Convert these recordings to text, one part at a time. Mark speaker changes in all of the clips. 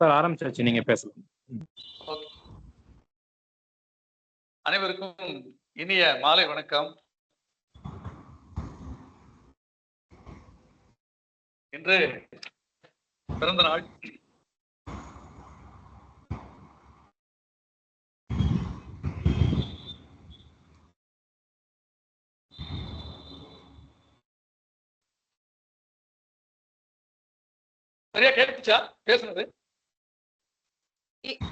Speaker 1: Sir ஆரம்பிச்சாச்சு, நீங்க பேசலாம்.
Speaker 2: ஓகே. அனைவருக்கும் இனிய மாலை வணக்கம். இன்று பிறந்த நாள். சரியா கேட்டுச்சா பேசுனது?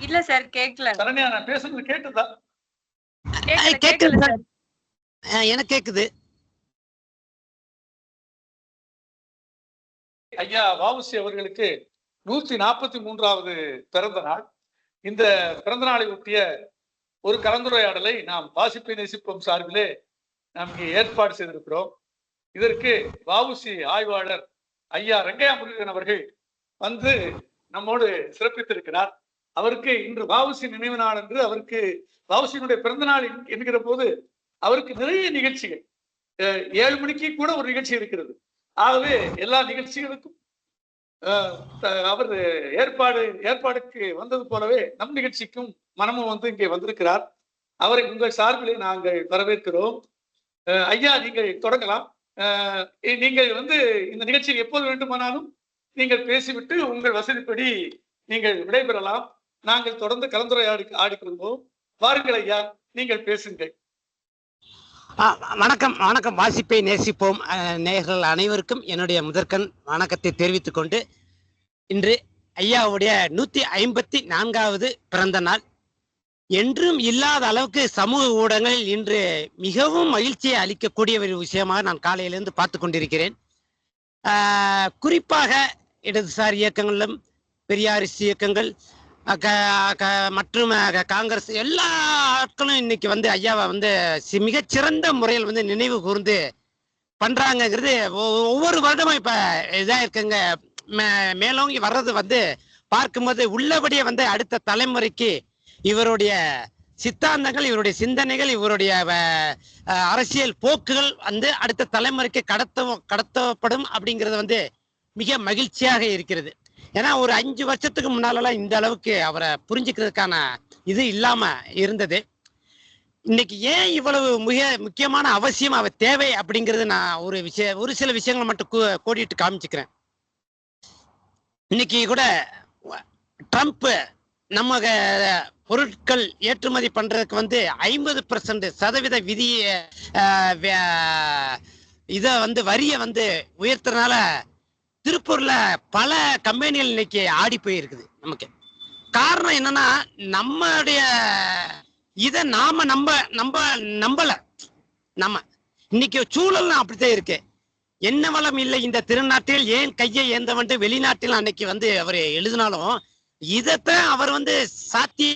Speaker 3: இல்ல சார், கேட்கல.
Speaker 2: சரண்யா, நான் பேசுனது கேட்டுதா?
Speaker 3: கேட்கல சார்.
Speaker 4: எனக்கு கேக்குது.
Speaker 2: ஐயா வ.உ.சி. அவர்களுக்கு 143வது பிறந்த நாள். இந்த பிறந்த நாளை ஒட்டிய ஒரு கலந்துரையாடலை நாம் வாசிப்பை நேசிப்போம் சார்பிலே நாம் இங்கே ஏற்பாடு செய்திருக்கிறோம். இதற்கு வ.உ.சி. ஆய்வாளர் ஐயா ரங்கையா முருகன் அவர்கள் வந்து நம்மோடு சிறப்பித்திருக்கிறார். அவருக்கு இன்று வ.உ.சி. நினைவு நாள் என்று அவருக்கு வ.உ.சி.யினுடைய பிறந்த நாள் என்கிற போது அவருக்கு நிறைய நிகழ்ச்சிகள், 7 மணிக்கு கூட ஒரு நிகழ்ச்சி இருக்கிறது. ஆகவே எல்லா நிகழ்ச்சிகளுக்கும் அவர் ஏற்பாடுக்கு வந்தது போலவே நம் நிகழ்ச்சிக்கும் மனமும் வந்து இங்கே வந்திருக்கிறார். அவரை உங்கள் சார்பிலே நாங்கள் வரவேற்கிறோம். ஐயா, நீங்கள் தொடங்கலாம். நீங்கள் வந்து இந்த நிகழ்ச்சியில் எப்போது வேண்டுமானாலும் நீங்கள் பேசிவிட்டு உங்கள் வசதிப்படி நீங்கள் விடைபெறலாம். நாங்கள் தொடர்ந்து ஆடிக்கொள்வோம். வாருங்கள் ஐயா, நீங்கள் பேசுங்கள்.
Speaker 4: வணக்கம். வணக்கம். வாசிப்பை நேசிப்போம் நேயர்கள் அனைவருக்கும் என்னுடைய முதற்கண் வணக்கத்தை தெரிவித்துக் கொண்டு, இன்று ஐயாவுடைய 154வது பிறந்த நாள். என்றும் இல்லாத அளவுக்கு சமூக ஊடகங்களில் இன்று மிகவும் மகிழ்ச்சியை அளிக்கக்கூடிய ஒரு விஷயமாக நான் காலையிலிருந்து பார்த்து கொண்டிருக்கிறேன். குறிப்பாக இடதுசாரி இயக்கங்களிலும் பெரியாரிஸ்ட் இயக்கங்கள் மற்றும் காங்கிரஸ் எல்லா ஆட்களும் இன்னைக்கு வந்து ஐயாவை வந்து மிகச்சிறந்த முறையில் வந்து நினைவு கூர்ந்து பண்றாங்கிறது ஒவ்வொரு வருடமும் இப்ப இதா இருக்குங்க. மேலோங்கி வர்றது வந்து பார்க்கும்போது உள்ளபடியே வந்து அடுத்த தலைமுறைக்கு இவருடைய சித்தாந்தங்கள், இவருடைய சிந்தனைகள், இவருடைய அரசியல் போக்குகள் வந்து அடுத்த தலைமுறைக்கு கடத்தப்படும் அப்படிங்கிறது வந்து மிக மகிழ்ச்சியாக இருக்கிறது. ஏன்னா ஒரு 5 வருஷத்துக்கு முன்னாலெல்லாம் இந்த அளவுக்கு அவரை புரிஞ்சுக்கிறதுக்கான இது இல்லாம இருந்தது. இன்னைக்கு ஏன் இவ்வளவு முக்கியமான அவசியம், அவர் தேவை அப்படிங்கிறது நான் ஒரு சில விஷயங்களை மட்டும் கோடிட்டு காமிச்சுக்கிறேன். இன்னைக்கு கூட ட்ரம்ப் நம்ம பொருட்கள் ஏற்றுமதி பண்றதுக்கு வந்து 50% விதியை இதை வந்து வரியை வந்து உயர்த்துறதுனால திருப்பூர்ல பல கம்பெனிகள் இன்னைக்கு ஆடி போயிருக்குது. நமக்கு காரணம் என்னன்னா, நம்மளுடைய இதை நாம நம்பல. நம்ம இன்னைக்கு சூழல் அப்படித்தான் இருக்கு. என்ன வளம் இல்லை இந்த திருநாட்டில், ஏன் கையை ஏந்தவன்ட்டு வெளிநாட்டில் அன்னைக்கு வந்து அவர் எழுதினாலும் இதைத்தான் அவர் வந்து சாத்திய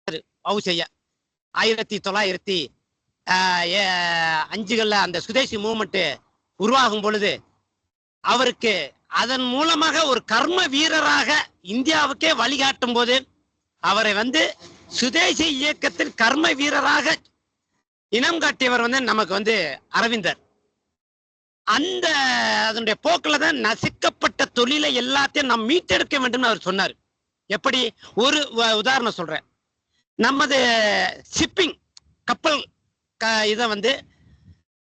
Speaker 4: 1905 அந்த சுதேசி மூவ்மெண்ட் உருவாகும் பொழுது அவருக்கு அதன் மூலமாக ஒரு கர்ம வீரராக இந்தியாவுக்கே வழிகாட்டும் போது அவரை வந்து சுதேசி இயக்கத்தின் கர்ம வீரராக இனம் காட்டியவர் வந்து நமக்கு வந்து அரவிந்தர். அதனுடைய போக்கில் தான் நசுக்கப்பட்ட தொழிலை எல்லாத்தையும் நாம் மீட்டெடுக்க வேண்டும் அவர் சொன்னார். எப்படி? ஒரு உதாரணம் சொல்றேன். நமது ஷிப்பிங் கப்பல் இதை வந்து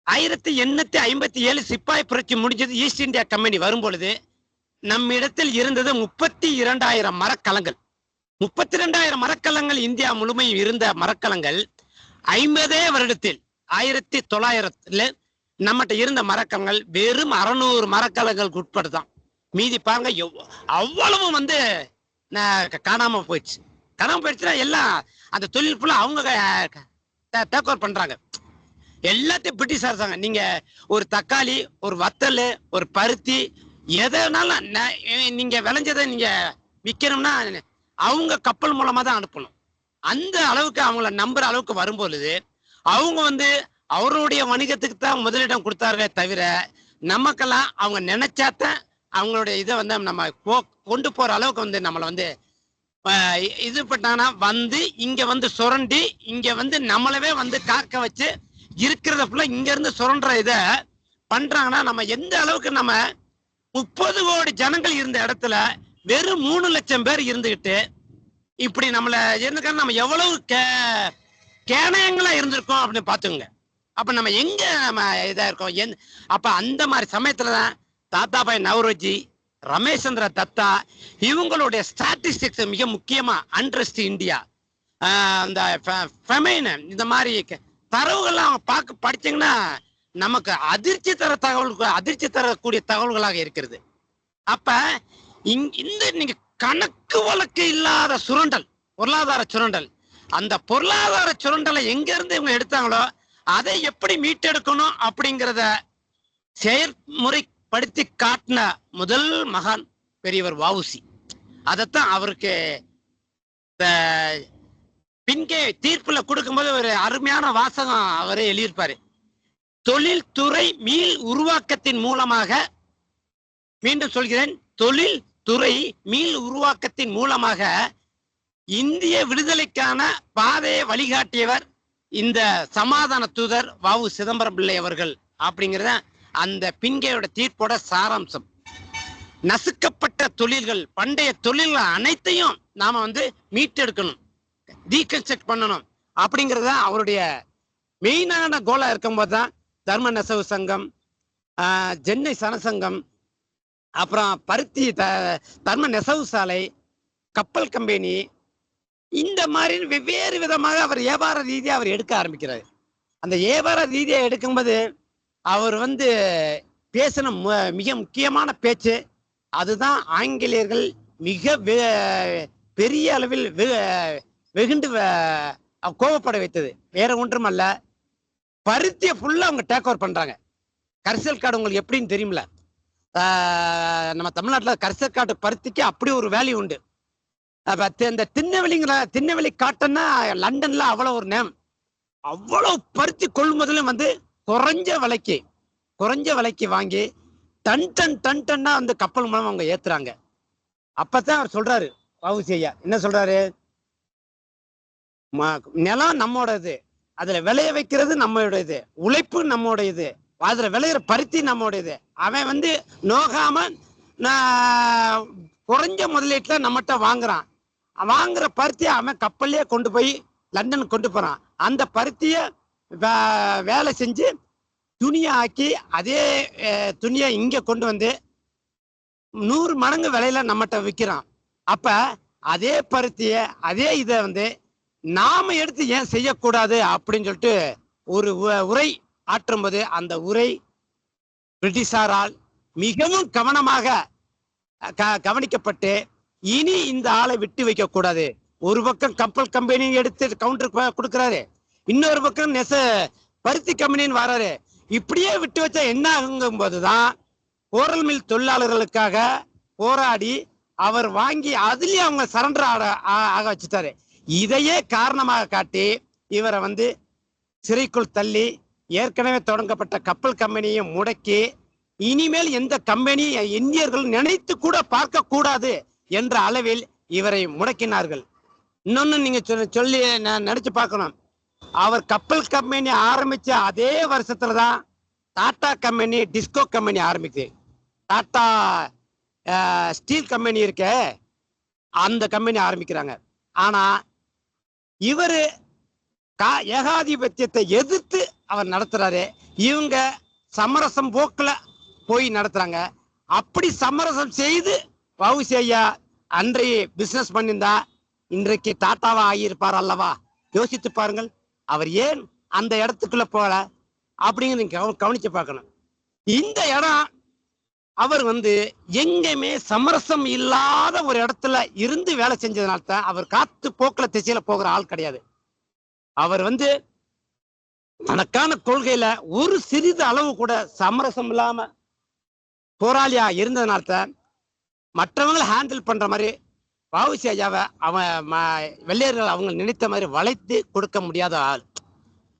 Speaker 4: 1857 சிப்பாய் புரட்சி முடிஞ்சது. ஈஸ்ட் இந்தியா கம்பெனி வரும் பொழுது நம்ம இடத்தில் இருந்தது 32,000 மரக்கலங்கள். 32,000 மரக்கலங்கள் இந்தியா முழுமையும் இருந்த மரக்கலங்கள் 50 வருடத்தில் 1900 நம்மகிட்ட இருந்த மரக்கலங்கள் வெறும் 600 மரக்கலங்களுக்கு உட்படுதான். மீதி பாருங்க அவ்வளவு வந்து காணாம போயிடுச்சுன்னா எல்லாம் அந்த தொழில் ஃபுல்லா அவங்க டேக் ஓவர் பண்றாங்க. எல்லாத்தையும் பிரிட்டிஷ் அரசாங்க. நீங்க ஒரு தக்காளி, ஒரு வத்தல், ஒரு பருத்தி, எதனாலும் நீங்க விளைஞ்சதை நீங்க விற்கணும்னா அவங்க கப்பல் மூலமா தான் அனுப்பணும். அந்த அளவுக்கு அவங்கள நம்புற அளவுக்கு வரும்பொழுது அவங்க வந்து அவருடைய வணிகத்துக்கு தான் முதலிடம் கொடுத்தார்களே தவிர நமக்கெல்லாம் அவங்க நினைச்சாத்தான் அவங்களுடைய இதை வந்து நம்ம கொண்டு போற அளவுக்கு வந்து நம்மளை வந்து இது பண்ணாங்கன்னா வந்து இங்க வந்து சுரண்டி இங்க வந்து நம்மளவே வந்து காக்க வச்சு இருக்கிறத ஃபுல்லா இங்க இருந்து சுரண்ட இதை பண்றாங்கன்னா நம்ம எந்த அளவுக்கு நம்ம 30 கோடி ஜனங்கள் இருந்த இடத்துல வெறும் 3 லட்சம் பேர் இருந்துகிட்டு இப்படி நம்மள இருந்துக்க நம்ம எவ்வளவு கேணயங்களா இருந்திருக்கோம் அப்படின்னு பாத்துங்க. அப்ப நம்ம எங்க நம்ம இதா இருக்கோம். அப்ப அந்த மாதிரி சமயத்துலதான் தாத்தாபாய் நவ்ரோஜி, ரமேஷ் சந்திர தத்தா இவங்களுடைய ஸ்டாட்டிஸ்டிக்ஸ் மிக முக்கியமா அண்ட்ரஸ்ட் இந்தியா, அந்த இந்த மாதிரி தரவுகள்லாம் அவங்க படிச்சீங்கன்னா நமக்கு அதிர்ச்சி தரக்கூடிய தகவல்களாக இருக்கிறது. அப்ப இந்த நீங்க கணக்கு வழக்கு இல்லாத சுரண்டல், பொருளாதார சுரண்டல், அந்த பொருளாதார சுரண்டலை எங்க இருந்து இவங்க எடுத்தாங்களோ அதை எப்படி மீட்டெடுக்கணும் அப்படிங்கிறத செயல்முறைப்படுத்தி காட்டின முதல் மகான் பெரியவர் வஉசி. அதைத்தான் அவருக்கு பின்கே தீர்ப்புல கொடுக்கும்போது ஒரு அருமையான வாசகம் அவரே எழுதியிருப்பாரு. தொழில்துறை மீள் உருவாக்கத்தின் மூலமாக, மீண்டும் சொல்கிறேன், தொழில்துறை மீள் உருவாக்கத்தின் மூலமாக இந்திய விடுதலைக்கான பாதையை வழிகாட்டியவர் இந்த சமாதான தூதர் வஉ சிதம்பரம் பிள்ளை அவர்கள் அப்படிங்கிறத அந்த பின்கேயோட தீர்ப்போட சாராம்சம். நசுக்கப்பட்ட தொழில்கள், பண்டைய தொழில்கள் அனைத்தையும் நாம மீட்டெடுக்கணும், டீகன்ஸ்ட்ரக்ட் பண்ணணும் அப்படிங்கிறத அவருடைய மெயினான கோலா இருக்கும்போது தான் தர்ம நெசவு சங்கம், சென்னை சனசங்கம், அப்புறம் பருத்தி தர்ம நெசவு சாலை, கப்பல் கம்பெனி, இந்த மாதிரி வெவ்வேறு விதமாக அவர் வியாபார ரீதியாக அவர் எடுக்க ஆரம்பிக்கிறார். அந்த வியாபார ரீதியாக எடுக்கும்போது அவர் பேசின மிக முக்கியமான பேச்சு அதுதான் ஆங்கிலேயர்கள் மிக பெரிய அளவில் வெகுண்டு கோபப்பட வைத்தது. வேற ஒன்றுமல்ல, பருத்தியை ஃபுல்லா அவங்க டேக் ஓவர் பண்றாங்க. கரிசல் காடு உங்களுக்கு எப்படின்னு தெரியுமில்ல, நம்ம தமிழ்நாட்டில் கரிசல் காட்டு பருத்திக்கு அப்படி ஒரு வேல்யூ உண்டு. இந்த திண்ணவெளி காட்டுன்னா லண்டன்ல அவ்வளவு ஒரு நேம். அவ்வளவு பருத்தி கொள்முதலும் குறைஞ்ச விலைக்கு வாங்கி டன்னா கப்பல் மூலம் அவங்க ஏத்துறாங்க. அப்பதான் அவர் சொல்றாரு, வஉசி ஐயா என்ன சொல்றாரு, நிலம் நம்மோடது, அதுல விளைய வைக்கிறது நம்மளுடையது, உழைப்பு நம்மளுடையது, அதுல விளையிற பருத்தி நம்மளுடையது. அவன் நோகாம குறைஞ்ச முதலீட்டுல நம்மகிட்ட வாங்குற பருத்தியை அவன் கப்பல்லையே கொண்டு போய் லண்டன் கொண்டு போறான். அந்த பருத்திய வேலை செஞ்சு துணியை ஆக்கி அதே துணியை இங்க கொண்டு 100 மடங்கு விலையில நம்மகிட்ட விற்கிறான். அப்ப அதே பருத்திய அதே இதை நாம எடுத்து ஏன் செய்யக்கூடாது அப்படின்னு சொல்லிட்டு ஒரு உரை ஆற்றும்போது அந்த உரை பிரிட்டிஷாரால் மிகவும் கவனமாக கவனிக்கப்பட்டு இனி இந்த ஆளை விட்டு வைக்க கூடாது. ஒரு பக்கம் கப்பல் கம்பெனி எடுத்து கவுண்டர் கொடுக்கிறாரு, இன்னொரு பக்கம் பருத்தி கம்பெனின்னு வராரு. இப்படியே விட்டு வச்சா என்ன ஆகுங்கும் போதுதான் கோரல் மில் தொழிலாளர்களுக்காக போராடி அவர் வாங்கி அதுலயே அவங்க சரண்டர் ஆக வச்சுட்டாரு. இதையே காரணமாக காட்டி இவரை சிறைக்குள் தள்ளி ஏற்கனவே தொடங்கப்பட்ட கப்பல் கம்பெனியை முடக்கி இனிமேல் எந்த கம்பெனி இந்தியர்கள் நினைத்து கூட பார்க்க கூடாது என்ற அளவில் இவரை முடக்கினார்கள். இன்னொன்னு நீங்க சொல்லி நினைச்சு பார்க்கணும், அவர் கப்பல் கம்பெனி ஆரம்பிச்ச அதே வருஷத்துலதான் டாடா கம்பெனி, டிஸ்கோ கம்பெனி ஆரம்பிக்குது. டாடா ஸ்டீல் கம்பெனி இருக்க அந்த கம்பெனி ஆரம்பிக்கிறாங்க. ஆனா இவரு ஏகாதிபத்தியத்தை எதிர்த்து அவர் நடத்துறாரு. இவங்க சமரசம் போக்குல போய் நடத்துறாங்க. அப்படி சமரசம் செய்து வஉசி ஐயா அன்றைய பிசினஸ் பண்ணியிருந்தா இன்றைக்கு டாட்டாவா ஆகியிருப்பார் அல்லவா? யோசித்து பாருங்கள், அவர் ஏன் அந்த இடத்துக்குள்ள போகல அப்படிங்கிற நீங்க கவனிச்சு பார்க்கணும். இந்த இடம் அவர் எங்கேயுமே சமரசம் இல்லாத ஒரு இடத்துல இருந்து வேலை செஞ்சதுனால தான் அவர் காத்து போக்குல திசையில போகிற ஆள் கிடையாது. அவர் தனக்கான கொள்கையில ஒரு சிறிது அளவு கூட சமரசம் இல்லாம போராளியா இருந்ததுனால தான் மற்றவங்களை ஹேண்டில் பண்ற மாதிரி வஉசி ஐயாவை வெள்ளையர்கள் அவங்க நினைத்த மாதிரி வளைத்து கொடுக்க முடியாத ஆள்.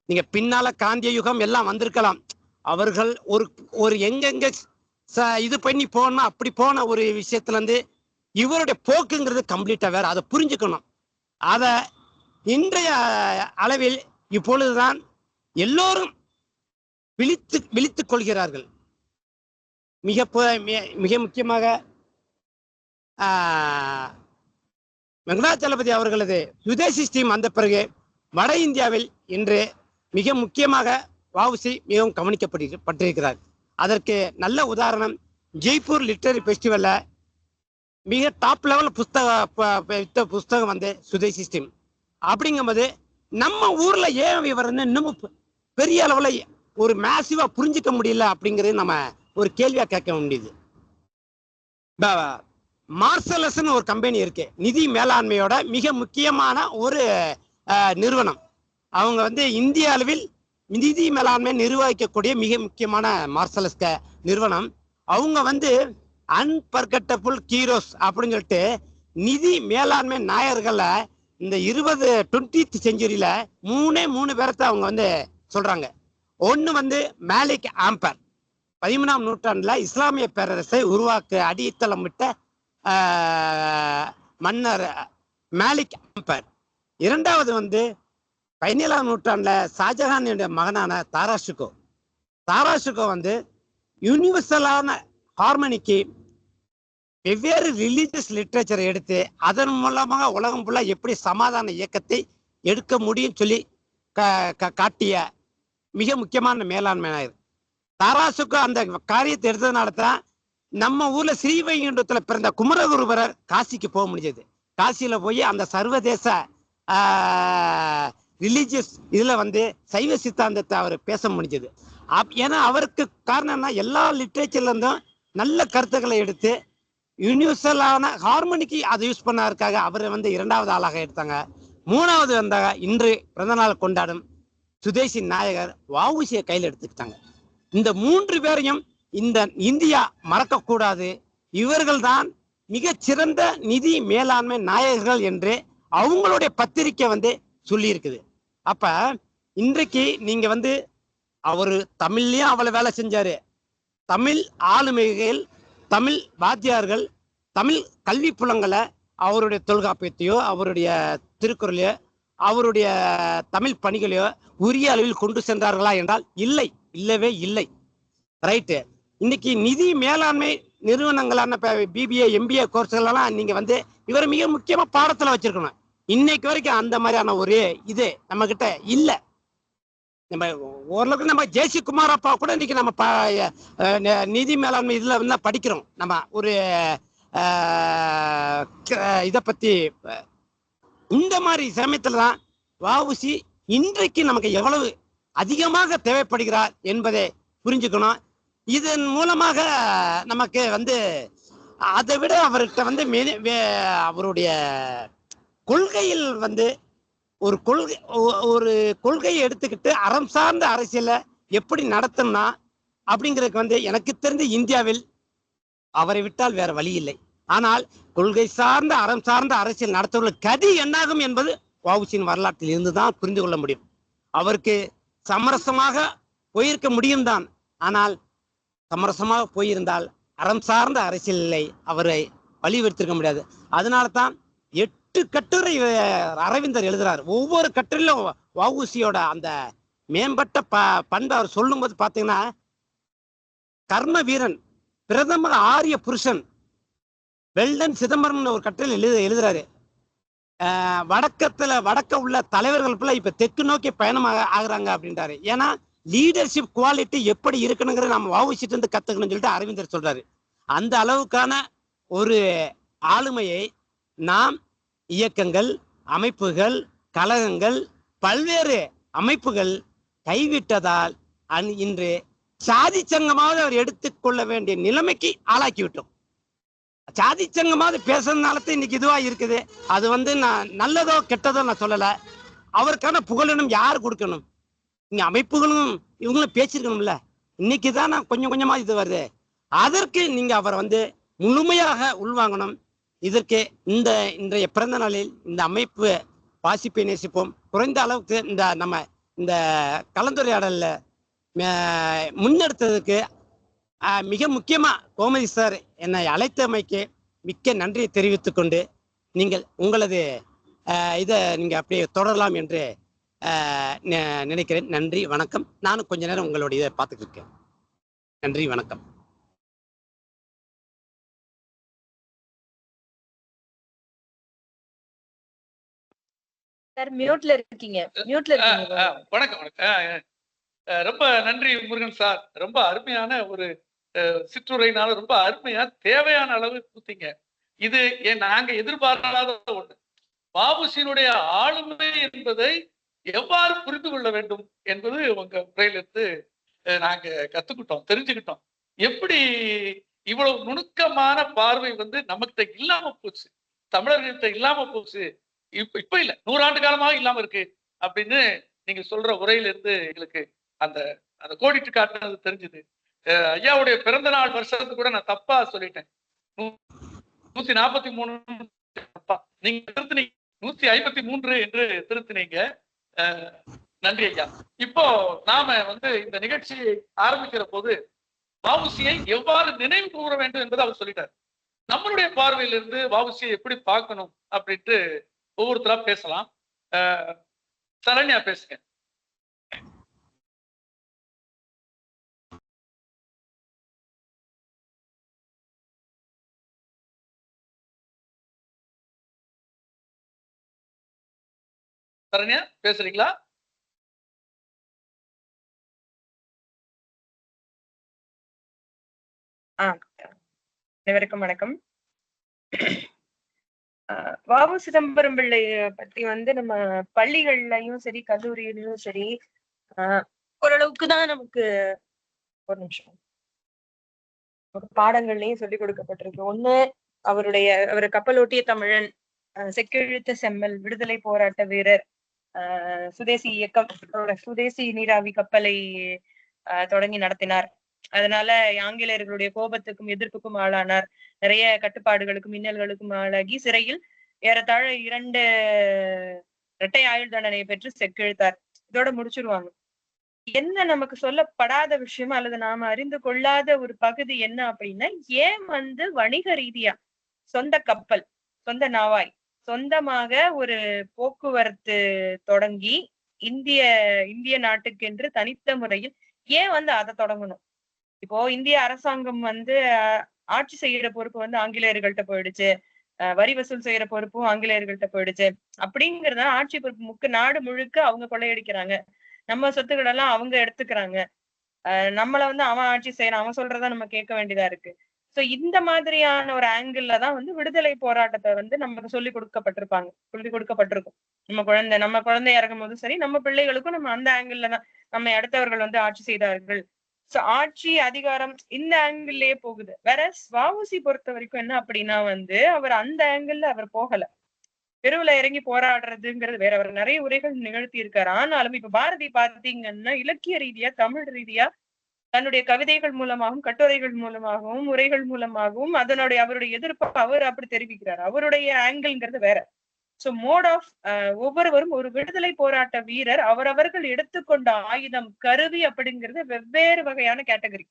Speaker 4: நீங்க பின்னால காந்திய யுகம் எல்லாம் வந்திருக்கலாம், அவர்கள் ஒரு எங்கெங்க இது பண்ணி போனா அப்படி போன ஒரு விஷயத்துல இவருடைய போக்குங்கிறது கம்ப்ளீட்டா வேற. அதை புரிஞ்சுக்கணும். அத இன்றைய அளவில் இப்பொழுதுதான் எல்லோரும் விழித்துக் கொள்கிறார்கள். மிக முக்கியமாக வெங்கடாச்சலபதி அவர்களது சுதேசி ஸ்கீம் வந்த பிறகு வட இந்தியாவில் இன்று மிக முக்கியமாக வஉசி மிகவும் கவனிக்கப்பட்டிருக்கிறார். அதற்கு நல்ல உதாரணம் ஜெய்ப்பூர் லிட்டரரி பெஸ்டிவல்ல மிக டாப் லெவல் புஸ்தகம் வந்து சுதேசி ஸ்கீம். அப்படிங்கும்போது நம்ம ஊர்ல ஏன் இவர் இன்னமும் பெரிய அளவுல ஒரு மேசிவா புரிஞ்சுக்க முடியல அப்படிங்கிறது நம்ம ஒரு கேள்வியா கேட்க முடியுது. மார்சலஸ்ன்னு ஒரு கம்பெனி இருக்கு, நிதி மேலாண்மையோட மிக முக்கியமான ஒரு நிறுவனம். அவங்க வந்து இந்திய அளவில் நிதி மேலாண்மை நிர்வகிக்கக்கூடிய மிக முக்கியமான மார்சலஸ் நிறுவனம். அவங்க வந்து அன்பர்கட்டபுள் ஹீரோஸ் அப்படின்னு சொல்லிட்டு நிதி மேலாண்மை நாயர்களை இந்த 20th செஞ்சுரியில மூணு பேரத்தை அவங்க வந்து சொல்றாங்க. ஒன்னு வந்து மேலிக் ஆம்பர், 13ஆம் நூற்றாண்டுல இஸ்லாமிய பேரரசை உருவாக்க அடித்தளம் விட்ட மன்னர் மேலிக் ஆம்பர். இரண்டாவது வந்து 17ஆம் நூற்றாண்டுல ஷாஜஹான் மகனான தாராஷுகோ வந்து யூனிவர்சலான ஹார்மனிக்கு வெவ்வேறு ரிலீஜியஸ் லிட்ரேச்சரை எடுத்து அதன் மூலமாக உலகம் ஃபுல்லா எப்படி சமாதான இயக்கத்தை எடுக்க முடியும் சொல்லி காட்டிய மிக முக்கியமான மேலாண்மையாளர். தாராசுக்கு அந்த காரியத்தை எடுத்ததுனால தான் நம்ம ஊர்ல ஸ்ரீவைகுண்டத்துல பிறந்த குமரகுருபரர் காசிக்கு போக முடிஞ்சது. காசியில போய் அந்த சர்வதேச ரிலீஜியஸ் இதுல வந்து சைவ சித்தாந்தத்தை அவர் பேச முடிஞ்சது. ஏன்னா அவருக்கு காரணம்னா எல்லா லிட்ரேச்சர்ல இருந்தும் நல்ல கருத்துக்களை எடுத்து யூனிவர்சலான ஹார்மோனிக்கு அதை யூஸ் பண்ணதுக்காக அவரை வந்து 2வது ஆளாக எடுத்தாங்க. 3வது வந்தாங்க இன்று பிறந்த நாள் கொண்டாடும் சுதேசி நாயகர் வஉசியை கையில் எடுத்துக்கிட்டாங்க. இந்த 3 பேரையும் இந்த இந்தியா மறக்க கூடாது. இவர்கள் தான் மிகச்சிறந்த நிதி மேலாண்மை நாயகர்கள் என்று அவங்களுடைய பத்திரிக்கை வந்து சொல்லி இருக்குது. அப்ப இன்றைக்கு நீங்க வந்து அவரு தமிழ்லயும் அவ்வளவு வேலை செஞ்சாரு. தமிழ் ஆளுமைகள், தமிழ் வாத்தியார்கள், தமிழ் கல்வி புலங்களை அவருடைய தொல்காப்பியத்தையோ அவருடைய திருக்குறளையோ அவருடைய தமிழ் பணிகளையோ உரிய அளவில் கொண்டு சென்றார்களா என்றால் இல்லவே இல்லை. ரைட்டு. இன்னைக்கு நிதி மேலாண்மை நிறுவனங்களான பிபிஏ எம்பிஏ கோர்ஸ்களெல்லாம் நீங்க வந்து இவரை மிக முக்கியமா பாடத்துல வச்சிருக்கணும். இன்னைக்கு வரைக்கும் அந்த மாதிரியான ஒரு இது நம்ம கிட்ட இல்லை. நம்ம ஓரளவுக்கு நம்ம ஜேசி குமார் அப்பா கூட இன்னைக்கு நம்ம நிதி மேலாண்மை இதுல வந்து படிக்கிறோம். நம்ம ஒரு இதை பத்தி இந்த மாதிரி சமயத்துல தான் வஉசி இன்றைக்கு நமக்கு எவ்வளவு அதிகமாக தேவைப்படுகிறார் என்பதை புரிஞ்சுக்கணும். இதன் மூலமாக நமக்கு வந்து அதை விட அவர்கிட்ட வந்து அவருடைய கொள்கையில் வந்து ஒரு கொள்கையை எடுத்துக்கிட்டு அறம் சார்ந்த அரசியலை எப்படி நடத்தணும்னா அப்படிங்கிறதுக்கு வந்து எனக்கு தெரிந்த இந்தியாவில் அவரை விட்டால் வேற வழி இல்லை. ஆனால் கொள்கை சார்ந்த அறம் சார்ந்த அரசியல் நடத்துவர்கள் கதி என்னாகும் என்பது வஉசியின் வரலாற்றில் இருந்துதான் புரிந்து கொள்ள முடியும். அவருக்கு சமரசமாக போயிருக்க முடியும் தான். ஆனால் சமரசமாக போயிருந்தால் அறம் சார்ந்த அரசியலை அவரை வலியுறுத்திருக்க முடியாது. அதனால தான் 8 கட்டுரை அரவிந்தர் எழுதுறாரு. ஒவ்வொரு கட்டுரையிலும் வஉசியோட அந்த மேம்பட்ட பண்பு அவர் சொல்லும் போது பாத்தீங்கன்னா, கர்ம வீரன், பிரதமர் ஆரிய புருஷன், வெல்டன் சிதம்பரம் ஒரு கட்டுரையில் எழுதுறாரு. வடக்க உள்ள தலைவர்கள் இப்ப தெற்கு நோக்கி பயணம் ஆகுறாங்க அப்படின்றாரு. ஏன்னா லீடர்ஷிப் குவாலிட்டி எப்படி இருக்கணுங்கிறத நம்ம வஉசிட்டு இருந்து கத்துக்கணும்னு சொல்லிட்டு அரவிந்தர் சொல்றாரு. அந்த அளவுக்கான ஒரு ஆளுமையை நாம் இயக்கங்கள், அமைப்புகள், கழகங்கள், பல்வேறு அமைப்புகள் கைவிட்டதால் இன்று சாதி சங்கமாவது அவர் எடுத்துக்கொள்ள வேண்டிய நிலைமைக்கு ஆளாக்கி விட்டோம். சாதி சங்கமாவது பேசுறதுனால இன்னைக்கு இதுவா இருக்குது. அது வந்து நான் நல்லதோ கெட்டதோ நான் சொல்லல. அவருக்கான புகழிடம் யார் கொடுக்கணும்? இங்க அமைப்புகளும் இவங்களும் பேசிருக்கணும்ல. இன்னைக்குதான் நான் கொஞ்சம் கொஞ்சமா இது வருது. அதற்கு நீங்க அவர் வந்து முழுமையாக உள்வாங்கணும். இதற்கு இன்றைய பிறந்த நாளில் இந்த அமைப்பு வாசிப்பை நேசிப்போம் குறைந்த அளவுக்கு இந்த கலந்துரையாடல்ல முன்னெடுத்ததுக்கு மிக முக்கியமா கோமதி சார் என்னை அழைத்தமைக்கு மிக்க நன்றியை தெரிவித்துக் கொண்டு நீங்கள் உங்களது இதை நீங்க அப்படியே தொடரலாம் என்று நினைக்கிறேன். நன்றி, வணக்கம். நானும் கொஞ்ச நேரம் உங்களுடைய இதை பார்த்துட்டு இருக்கேன். நன்றி, வணக்கம்.
Speaker 3: சார் மியூட்ல இருக்கீங்க.
Speaker 2: வணக்கம் வணக்கம். ரொம்ப நன்றி முருகன் சார். ரொம்ப அருமையான ஒரு சிற்றுரையினால ரொம்ப அருமையா தேவையான அளவு கொடுத்தீங்க. இது நாங்க எதிர்பார்க்காத ஒண்ணு. வ.உ.சி.யினுடைய ஆளுமை என்பதை எவ்வாறு புரிந்து கொள்ள வேண்டும் என்பது உங்க உரையிலிருந்து நாங்க கத்துக்கிட்டோம், தெரிஞ்சுக்கிட்டோம். எப்படி இவ்வளவு நுணுக்கமான பார்வை வந்து நமக்கிட்ட இல்லாம போச்சு, தமிழர்கள்ட்ட இல்லாம போச்சு, இப்ப இல்ல 100 ஆண்டு காலமாக இல்லாம இருக்கு அப்படின்னு நீங்க சொல்ற உரையிலிருந்து எங்களுக்கு அந்த அந்த கோடிட்டு காட்டுறது தெரிஞ்சது. ஐயாவுடைய பிறந்த நாள் வருஷத்துக்கு கூட நான் தப்பா சொல்லிட்டேன். 143 தப்பா நீங்க திருத்தினீங்க, 153 என்று திருத்தினீங்க. நன்றி ஐயா. இப்போ நாம வந்து இந்த நிகழ்ச்சியை ஆரம்பிக்கிற போது வ.உ.சி.யை எவ்வாறு நினைவு கூற வேண்டும் என்பதை அவர் சொல்லிட்டார். நம்மளுடைய பார்வையிலிருந்து வ.உ.சி.யை எப்படி பார்க்கணும் அப்படின்ட்டு ஒவ்வொருத்தரா பேசலாம். சரண்யா பேசுங்க. சரண்யா பேசுறீங்களா?
Speaker 3: அனைவருக்கும் வணக்கம். வ.உ. சிதம்பரம் பிள்ளைய பத்தி வந்து நம்ம பள்ளிகள்லயும் சரி கல்லூரியிலயும் சரி ஓரளவுக்கு தான் நமக்கு ஒரு நிமிஷம் பாடங்கள்லயும் சொல்லிக் கொடுக்கப்பட்டிருக்கு. ஒண்ணு அவர் கப்பலோட்டிய தமிழன், செக்கெழுத்த செம்மல், விடுதலை போராட்ட வீரர், சுதேசி இயக்கம், சுதேசி நீராவி கப்பலை தொடங்கி நடத்தினார். அதனால ஆங்கிலேயர்களுடைய கோபத்துக்கும் எதிர்ப்புக்கும் ஆளானார். நிறைய கட்டுப்பாடுகளுக்கும் இன்னல்களுக்கும் ஆளாகி சிறையில் ஏறத்தாழ 2 இரட்டை ஆயுள் தண்டனை பெற்று செக்கெழுத்தார். இதோட முடிச்சிருவாங்க. என்ன நமக்கு சொல்லப்படாத விஷயம் அல்லது நாம அறிந்து கொள்ளாத ஒரு பகுதி என்ன அப்படின்னா, ஏன் வந்து வணிக ரீதியா சொந்த கப்பல், சொந்த நாவாய், சொந்தமாக ஒரு போக்குவரத்து தொடங்கி இந்திய நாட்டுக்கென்று தனித்த முறையில் ஏன் வந்து அதை தொடங்கணும்? இப்போ இந்திய அரசாங்கம் வந்து ஆட்சி செய்யற பொறுப்பு வந்து ஆங்கிலேயர்கள்ட்ட போயிடுச்சு, வரி வசூல் செய்யற பொறுப்பும் ஆங்கிலேயர்கள்ட்ட போயிடுச்சு. அப்படிங்கறத ஆட்சி பொறுப்பு நாடு முழுக்க அவங்க கொள்ளையடிக்கிறாங்க. நம்ம சொத்துக்கள் எல்லாம் அவங்க எடுத்துக்கிறாங்க. நம்மள வந்து அவன் ஆட்சி செய்யறான், அவன் சொல்றதா நம்ம கேட்க வேண்டியதா இருக்கு. சோ இந்த மாதிரியான ஒரு ஆங்கிள் தான் வந்து விடுதலை போராட்டத்தை வந்து நமக்கு சொல்லி கொடுக்கப்பட்டிருக்கும். நம்ம குழந்தை இறக்கும் போதும் சரி, நம்ம பிள்ளைகளுக்கும் நம்ம அந்த ஆங்கிள் தான் நம்ம அடுத்தவர்கள் வந்து ஆட்சி செய்தார்கள். சோ ஆட்சி அதிகாரம் இந்த ஆங்கிள்லயே போகுது. வேற வ.உ.சி. பொறுத்த வரைக்கும் என்ன அப்படின்னா வந்து அவர் அந்த ஆங்கிள் அவர் போகல. தெருவுல இறங்கி போராடுறதுங்கிறது வேற. அவர் நிறைய உரைகள் நிகழ்த்தி இருக்காரு. ஆனாலும் இப்ப பாரதி பாத்தீங்கன்னா இலக்கிய ரீதியா, தமிழ் ரீதியா தன்னுடைய கவிதைகள் மூலமாகவும், கட்டுரைகள் மூலமாகவும், உரைகள் மூலமாகவும் அவருடைய எதிர்ப்பை அவர் அப்படி தெரிவிக்கிறார். அவருடைய ஆங்கிள்ங்கிறது வேற. சோ மோட் ஆஃப் ஒவ்வொருவரும் ஒரு விடுதலை போராட்ட வீரர் அவரவர்கள் எடுத்துக்கொண்ட ஆயுதம், கருவி அப்படிங்கிறது வெவ்வேறு வகையான கேட்டகரி.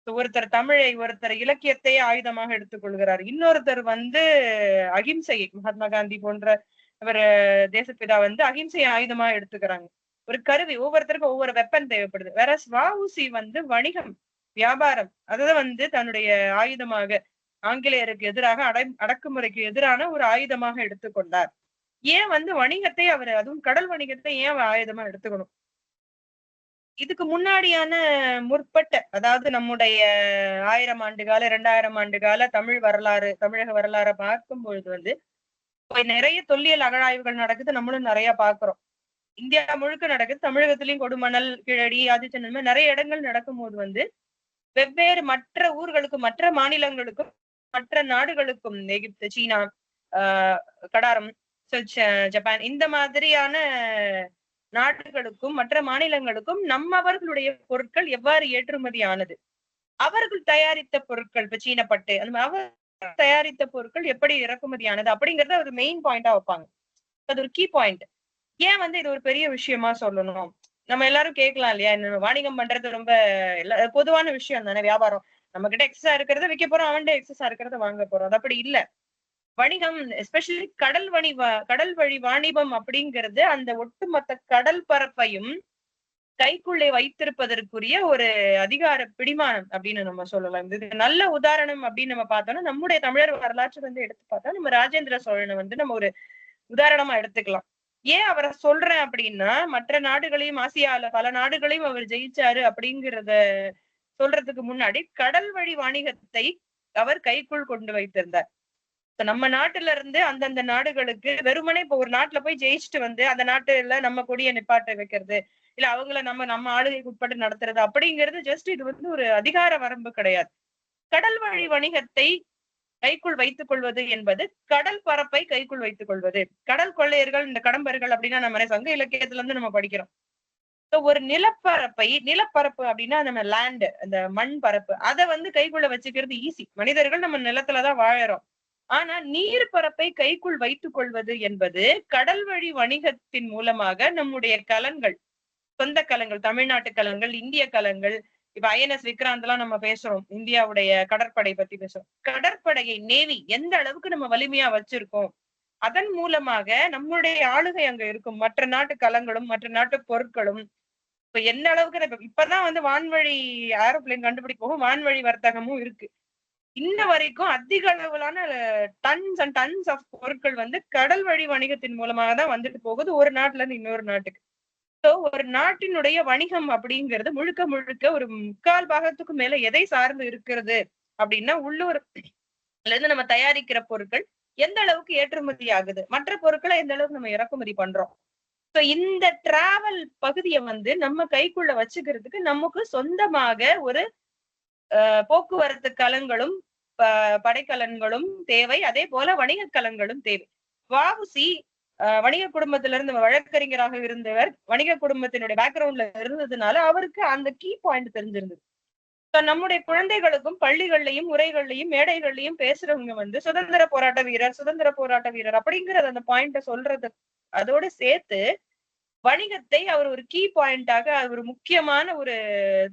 Speaker 3: ஒருத்தர் தமிழை, ஒருத்தர் இலக்கியத்தை ஆயுதமாக எடுத்துக்கொள்கிறார். இன்னொருத்தர் வந்து அகிம்சையை, மகாத்மா காந்தி போன்ற அவர் தேசப்பிதா வந்து அகிம்சையை ஆயுதமா எடுத்துக்கிறாங்க. ஒரு கருவி, ஒவ்வொருத்தருக்கும் ஒவ்வொரு வெப்பன் தேவைப்படுது. வேற வ.உ.சி. வந்து வணிகம், வியாபாரம், அதை வந்து தன்னுடைய ஆயுதமாக ஆங்கிலேயருக்கு எதிராக அடக்குமுறைக்கு எதிரான ஒரு ஆயுதமாக எடுத்துக்கொண்டார். ஏன் வந்து வணிகத்தை அதுவும் கடல் வணிகத்தை ஏன் ஆயுதமா எடுத்துக்கணும்? இதுக்கு முன்னாடியான முற்பட்ட, அதாவது நம்முடைய 1000 ஆண்டு கால 2000 ஆண்டு கால தமிழக வரலாறு பார்க்கும் பொழுது வந்து நிறைய தொல்லியல் அகழாய்வுகள் நடக்குது. நம்மளும் நிறைய பாக்குறோம். இந்தியா முழுக்க நடக்குது. தமிழகத்திலயும் கொடுமணல், கீழடி, ஆதிச்சநல்லூர் நிறைய இடங்கள் நடக்கும் போது வந்து வெவ்வேறு மற்ற ஊர்களுக்கும், மற்ற மாநிலங்களுக்கும், மற்ற நாடுகளுக்கும், எகிப்து, சீனா, கடாரம், ஜப்பான், இந்த மாதிரியான நாடுகளுக்கும் மற்ற மாநிலங்களுக்கும் நம்மவர்களுடைய பொருட்கள் எவ்வாறு ஏற்றுமதி ஆனது, அவர்கள் தயாரித்த பொருட்கள், இப்ப சீனப்பட்டு அந்த அவர் தயாரித்த பொருட்கள் எப்படி இறக்குமதி ஆனது அப்படிங்கறத ஒரு மெயின் பாயிண்டா வைப்பாங்க. அது ஒரு கீ பாயிண்ட். ஏன் வந்து இது ஒரு பெரிய விஷயமா சொல்லணும்? நம்ம எல்லாரும் கேட்கலாம் இல்லையா, வாணிகம் பண்றது ரொம்ப பொதுவான விஷயம் தானே. வியாபாரம், நம்ம கிட்ட எக்ஸஸா இருக்கிறத விற்க போறோம், அவன்கிட்ட எக்ஸஸா இருக்கிறத வாங்க போறோம். அது அப்படி இல்ல. வணிகம், எஸ்பெஷலி கடல் வழி வாணிபம் அப்படிங்கிறது அந்த ஒட்டுமொத்த கடல் பரப்பையும் கைக்குள்ளே வைத்திருப்பதற்குரிய ஒரு அதிகார பிடிமானம் அப்படின்னு நம்ம சொல்லலாம். இது நல்ல உதாரணம் அப்படின்னு நம்ம பார்த்தோம்னா, நம்முடைய தமிழர் வரலாற்று வந்து எடுத்து பார்த்தா நம்ம ராஜேந்திர சோழனை வந்து நம்ம ஒரு உதாரணமா எடுத்துக்கலாம். ஏன் அவரை சொல்றேன் அப்படின்னா, மற்ற நாடுகளையும் ஆசியால பல நாடுகளையும் அவர் ஜெயிச்சாரு அப்படிங்கிறத சொல்றதுக்கு முன்னாடி கடல் வழி வாணிகத்தை அவர் கைக்குள் கொண்டு வைத்திருந்தார். நம்ம நாட்டுல இருந்து அந்தந்த நாடுகளுக்கு வெறுமனே இப்ப ஒரு நாட்டுல போய் ஜெயிச்சுட்டு வந்து அந்த நாட்டுல நம்ம கொடியை நிப்பாட்ட வைக்கிறது, இல்ல அவங்கள நம்ம ஆளுகைக்கு உட்பட்டு நடத்துறது அப்படிங்கிறது ஜஸ்ட் இது வந்து ஒரு அதிகார வரம்பு கிடையாது. கடல் வழி வணிகத்தை கைக்குள் வைத்துக் கொள்வது என்பது கடல் பரப்பை கைக்குள் வைத்துக் கொள்வது. கடல் கொள்ளையர்கள், இந்த கடம்பர்கள் அப்படின்னா நம்ம சங்க இலக்கியத்துல இருந்து நம்ம படிக்கிறோம். ஒரு நிலப்பரப்பு அப்படின்னா நம்ம லேண்ட், அந்த மண் பரப்பு, அதை வந்து கைக்குள்ள வச்சுக்கிறது ஈஸி. மனிதர்கள் நம்ம நிலத்துலதான் வாழறோம். ஆனா நீர் பரப்பை கைக்குள் வைத்துக் கொள்வது என்பது கடல் வழி வணிகத்தின் மூலமாக நம்முடைய கலங்கள், சொந்த கலங்கள், தமிழ்நாட்டு கலங்கள், இந்திய கலங்கள், இப்ப ஐஎன்எஸ் விக்ராந்த் எல்லாம் நம்ம பேசுறோம், இந்தியாவுடைய கடற்படை பத்தி பேசுறோம். கடற்படையை, நேவி எந்த அளவுக்கு நம்ம வலிமையா வச்சிருக்கோம், அதன் மூலமாக நம்முடைய ஆளுகை அங்க இருக்கும். மற்ற நாட்டு கலங்களும் மற்ற நாட்டு பொருட்களும் இப்ப எந்த அளவுக்கு இப்பதான் வந்து வான்வழி ஏரோப்ளேன் கண்டுபிடிப்போம், வான்வழி வர்த்தகமும் இருக்கு. இன்ன வரைக்கும் அதிக அளவிலான டன்ஸ் அண்ட் டன்ஸ் ஆஃப் பொருட்கள் வந்து கடல் வழி வணிகத்தின் மூலமாக தான் வந்துட்டு போகுது ஒரு நாட்டுல இருந்து இன்னொரு நாட்டுக்கு. சோ ஒரு நாட்டினுடைய வணிகம் அப்படிங்கிறது முழுக்க முழுக்க ஒரு 3/4 பாகத்துக்கு மேல எதை சார்ந்து இருக்கிறது அப்படின்னா, உள்ளூர்ல இருந்து நம்ம தயாரிக்கிற பொருட்கள் எந்த அளவுக்கு ஏற்றுமதி ஆகுது, மற்ற பொருட்களை எந்த அளவுக்கு நம்ம இறக்குமதி பண்றோம். சோ இந்த டிராவல் பகுதியை வந்து நம்ம கைக்குள்ள வச்சுக்கிறதுக்கு நமக்கு சொந்தமாக ஒரு போக்குவரத்து கலங்களும் படைக்கலன்களும் தேவை. அதே போல வணிக கலங்களும் தேவை. வ.உ.சி வணிக குடும்பத்தில இருந்து வழக்கறிஞராக இருந்தவர், வணிக குடும்பத்தினுடைய பேக்ரவுண்ட்ல இருந்ததுனால அவருக்கு அந்த கீ பாயிண்ட் தெரிஞ்சிருந்தது. நம்முடைய குழந்தைகளுக்கும் பள்ளிகள்லையும் உரைகள்லையும் மேடைகள்லையும் பேசுறவங்க வந்து சுதந்திர போராட்ட வீரர் அப்படிங்கறது அந்த பாயிண்ட சொல்றது, அதோட சேர்த்து வணிகத்தை அவர் ஒரு கீ பாயிண்டாக, ஒரு முக்கியமான ஒரு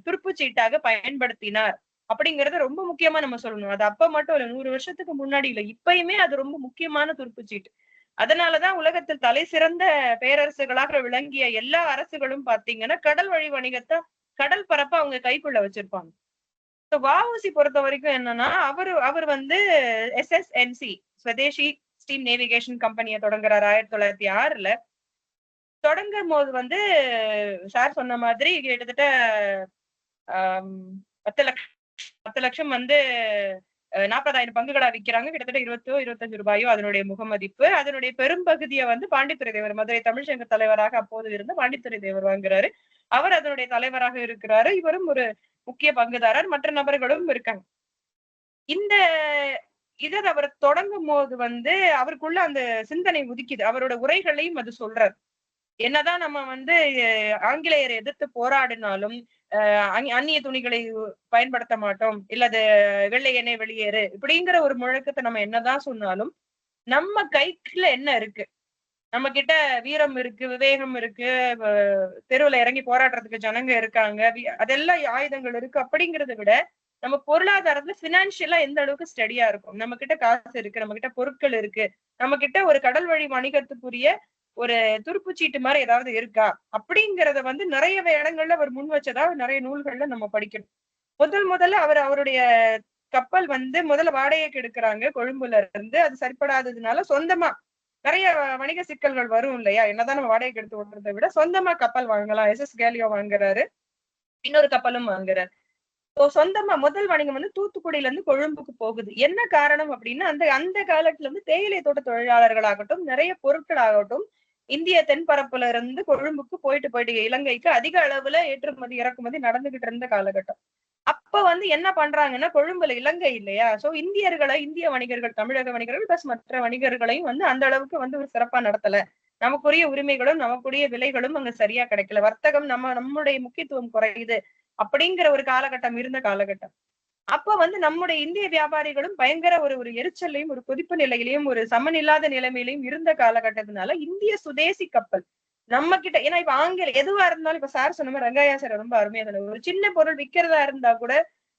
Speaker 3: துருப்புச்சீட்டாக பயன்படுத்தினார் அப்படிங்கறத ரொம்ப முக்கியமா நம்ம சொல்லணும். அது அப்ப மட்டும் இல்ல, 100 வருஷத்துக்கு முன்னாடி இல்ல, இப்பயுமே அது ரொம்ப முக்கியமான துருப்புச்சீட்டு. அதனாலதான் உலகத்தில் தலை சிறந்த பேரரசுகளாக விளங்கிய எல்லா அரசுகளும் பாத்தீங்கன்னா கடல் வழி வணிகத்தை, கடல் பரப்ப அவங்க கைக்குள்ள வச்சிருப்பாங்க. வ.உ.சி பொறுத்த வரைக்கும் என்னன்னா, அவர் வந்து SSNC ஸ்வதேசி ஸ்டீம் நேவிகேஷன் கம்பெனியை தொடங்குறாரு 1906ல. தொடங்கும் போது வந்து சார் சொன்ன மாதிரி கிட்டத்தட்ட 10 லட்சம் வந்து 40,000 பங்குகளா விற்கிறாங்க. கிட்டத்தட்ட 25 ரூபாயோ அதனுடைய முகமதிப்பு. அதனுடைய பெரும்பகுதியை வந்து பாண்டித்துரை தேவர், மதுரை தமிழ்ச்சங்க தலைவராக அப்போது இருந்த பாண்டித்துரை தேவர் வாங்குறாரு. அவர் அதனுடைய தலைவராக இருக்கிறாரு. இவரும் ஒரு முக்கிய பங்குதாரர், மற்ற நபர்களும் இருக்காங்க. இந்த இதை அவர் தொடங்கும் போது வந்து அவருக்குள்ள அந்த சிந்தனை உதிக்குது. அவரோட உரைகளையும் அது சொல்றாரு. என்னதான் நம்ம வந்து ஆங்கிலேயரை எதிர்த்து போராடினாலும் அந்நிய துணிகளை பயன்படுத்த மாட்டோம், இல்லது வெள்ளை எண்ணெய் வெளியேறு இப்படிங்கிற ஒரு முழக்கத்தை நம்ம என்னதான் சொன்னாலும் நம்ம கைக்குள்ள என்ன இருக்கு, நம்ம கிட்ட வீரம் இருக்கு, விவேகம் இருக்கு, தெருவுல இறங்கி போராடுறதுக்கு ஜனங்க இருக்காங்க, அதெல்லாம் ஆயுதங்கள் இருக்கு. அப்படிங்கறத விட நம்ம பொருளாதாரத்துல பினான்சியலா எந்த அளவுக்கு ஸ்டடியா இருக்கும், நம்ம கிட்ட காசு இருக்கு, நம்ம கிட்ட பொருட்கள் இருக்கு, நம்ம கிட்ட ஒரு கடல் வழி வணிகத்துக்குரிய ஒரு துருப்புச்சீட்டு மாதிரி ஏதாவது இருக்கா அப்படிங்கறத வந்து நிறைய இடங்கள்ல அவர் முன் வச்சதா நிறைய நூல்கள்ல நம்ம படிக்கணும். முதல்ல அவருடைய கப்பல் வந்து முதல்ல வாடகைக்கு எடுக்கிறாங்க கொழும்புல இருந்து. அது சரிப்படாததுனால சொந்தமா நிறைய வணிக சிக்கல்கள் வரும் இல்லையா, என்னதான் நம்ம வாடகைக்கு எடுத்து ஓட்டுறதை விட சொந்தமா கப்பல் வாங்கலாம். SS கேலியோ வாங்குறாரு, இன்னொரு கப்பலும் வாங்குறாரு. சொந்தமா முதல் வணிகம் வந்து தூத்துக்குடியில இருந்து கொழும்புக்கு போகுது. என்ன காரணம் அப்படின்னா, அந்த காலத்துல இருந்து தேயிலை தோட்ட தொழிலாளர்களாகட்டும், நிறைய பொருட்கள் ஆகட்டும், இந்திய தென்பரப்புல இருந்து கொழும்புக்கு போயிட்டு இலங்கைக்கு அதிக அளவுல ஏற்றுமதி இறக்குமதி நடந்துகிட்டு இருந்த காலகட்டம். அப்ப வந்து என்ன பண்றாங்கன்னா, கொழும்புல இலங்கை இல்லையா, சோ இந்திய வணிகர்கள், தமிழக வணிகர்கள் பிளஸ் மற்ற வணிகர்களையும் வந்து அந்த அளவுக்கு வந்து ஒரு சிறப்பா நடத்தல, நமக்குரிய உரிமைகளும் நமக்குரிய விலைகளும் அங்க சரியா கிடைக்கல, வர்த்தகம் நம்முடைய முக்கியத்துவம் குறையுது அப்படிங்கிற ஒரு காலகட்டம் இருந்த காலகட்டம். அப்ப வந்து நம்முடைய இந்திய வியாபாரிகளும் பயங்கர ஒரு எரிச்சலையும் ஒரு கொதிப்பு நிலையிலையும் ஒரு சமனில்லாத நிலைமையிலையும் இருந்த காலகட்டத்தினால இந்திய சுதேசி கப்பல் நம்ம கிட்ட, ஏன்னா இப்ப ஆங்கில எதுவா இருந்தாலும், இப்ப சார் சொன்ன மாதிரி ரங்காயா சார் ரொம்ப அருமையா சொன்னார், ஒரு சின்ன பொருள் விக்கிறதா இருந்தா கூட